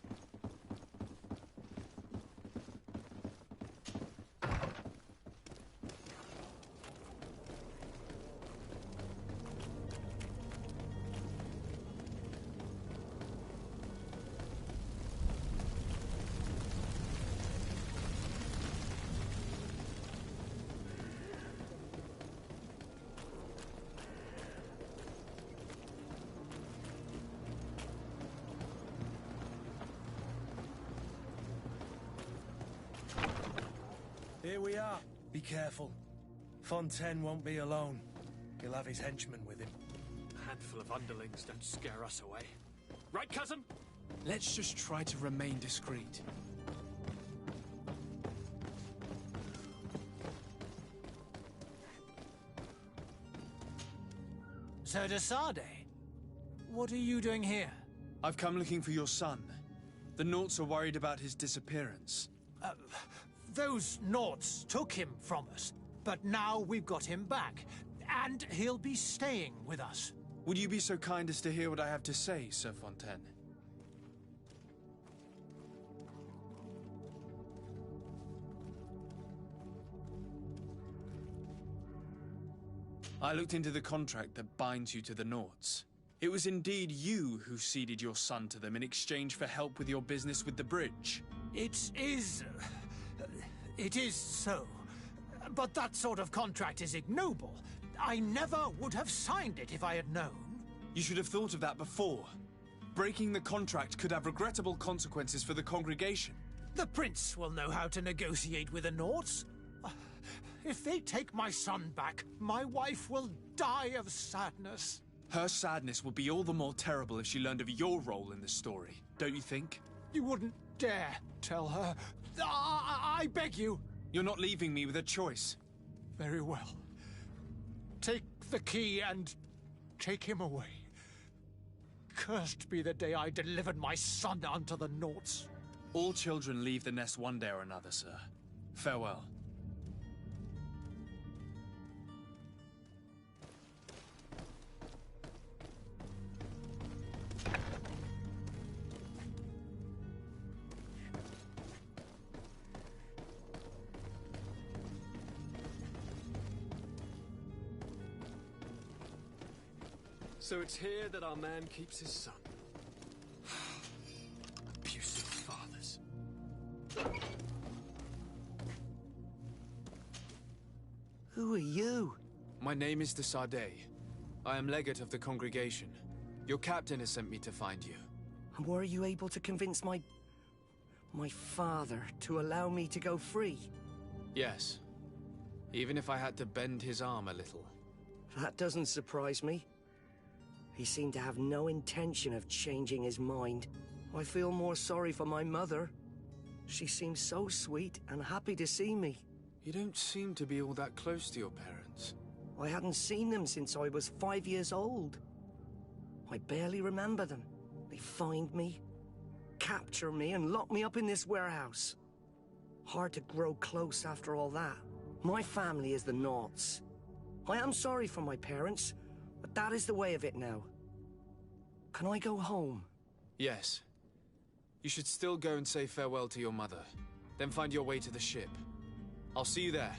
Here we are. Be careful. Fontaine won't be alone. He'll have his henchmen with him. A handful of underlings don't scare us away. Right, cousin? Let's just try to remain discreet. Sir thaSHINIGAMI, what are you doing here? I've come looking for your son. The Naughts are worried about his disappearance. Those Naughts took him from us, but now we've got him back, and he'll be staying with us. Would you be so kind as to hear what I have to say, Sir Fontaine? I looked into the contract that binds you to the Naughts. It was indeed you who ceded your son to them in exchange for help with your business with the bridge. It is so. But that sort of contract is ignoble. I never would have signed it if I had known. You should have thought of that before. Breaking the contract could have regrettable consequences for the congregation. The prince will know how to negotiate with the Naughts. If they take my son back, my wife will die of sadness. Her sadness will be all the more terrible if she learned of your role in the story, don't you think? You wouldn't dare tell her. I beg you. You're not leaving me with a choice. Very well. Take the key and take him away. Cursed be the day I delivered my son unto the Naughts. All children leave the nest one day or another, sir. Farewell. So it's here that our man keeps his son. Abusive fathers. Who are you? My name is thaSHINIGAMI. I am legate of the congregation. Your captain has sent me to find you. And were you able to convince my father to allow me to go free? Yes. Even if I had to bend his arm a little. That doesn't surprise me. He seemed to have no intention of changing his mind. I feel more sorry for my mother. She seems so sweet and happy to see me. You don't seem to be all that close to your parents. I hadn't seen them since I was 5 years old. I barely remember them. They find me, capture me, and lock me up in this warehouse. Hard to grow close after all that. My family is the Naughts. I am sorry for my parents, but that is the way of it now. Can I go home? Yes. You should still go and say farewell to your mother. Then find your way to the ship. I'll see you there.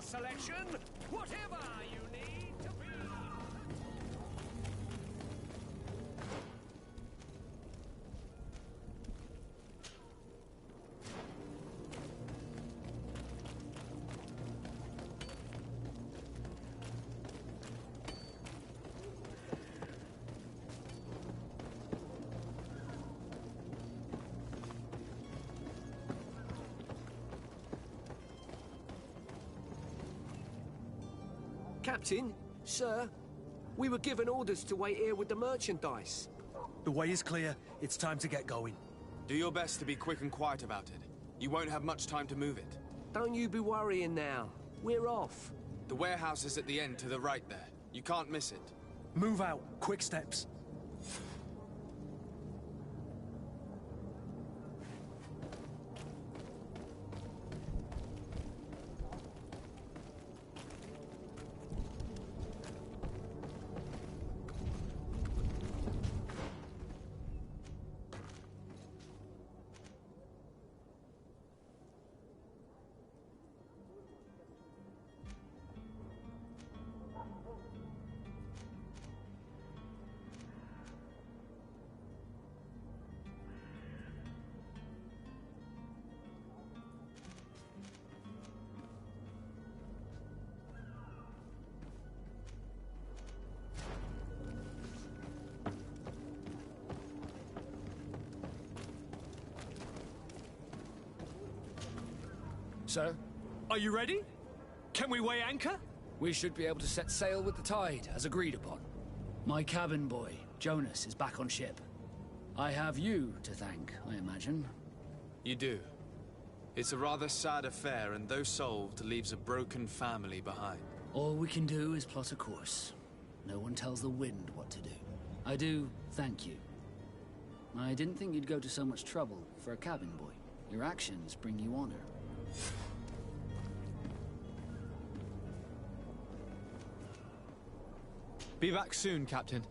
Selection, whatever you need to be. Captain, sir, we were given orders to wait here with the merchandise. The way is clear. It's time to get going. Do your best to be quick and quiet about it. You won't have much time to move it. Don't you be worrying now. We're off. The warehouse is at the end to the right there. You can't miss it. Move out. Quick steps. So, are you ready? Can we weigh anchor? We should be able to set sail with the tide, as agreed upon. My cabin boy, Jonas, is back on ship. I have you to thank, I imagine. You do. It's a rather sad affair, and though solved, leaves a broken family behind. All we can do is plot a course. No one tells the wind what to do. I do thank you. I didn't think you'd go to so much trouble for a cabin boy. Your actions bring you honor. Be back soon, Captain.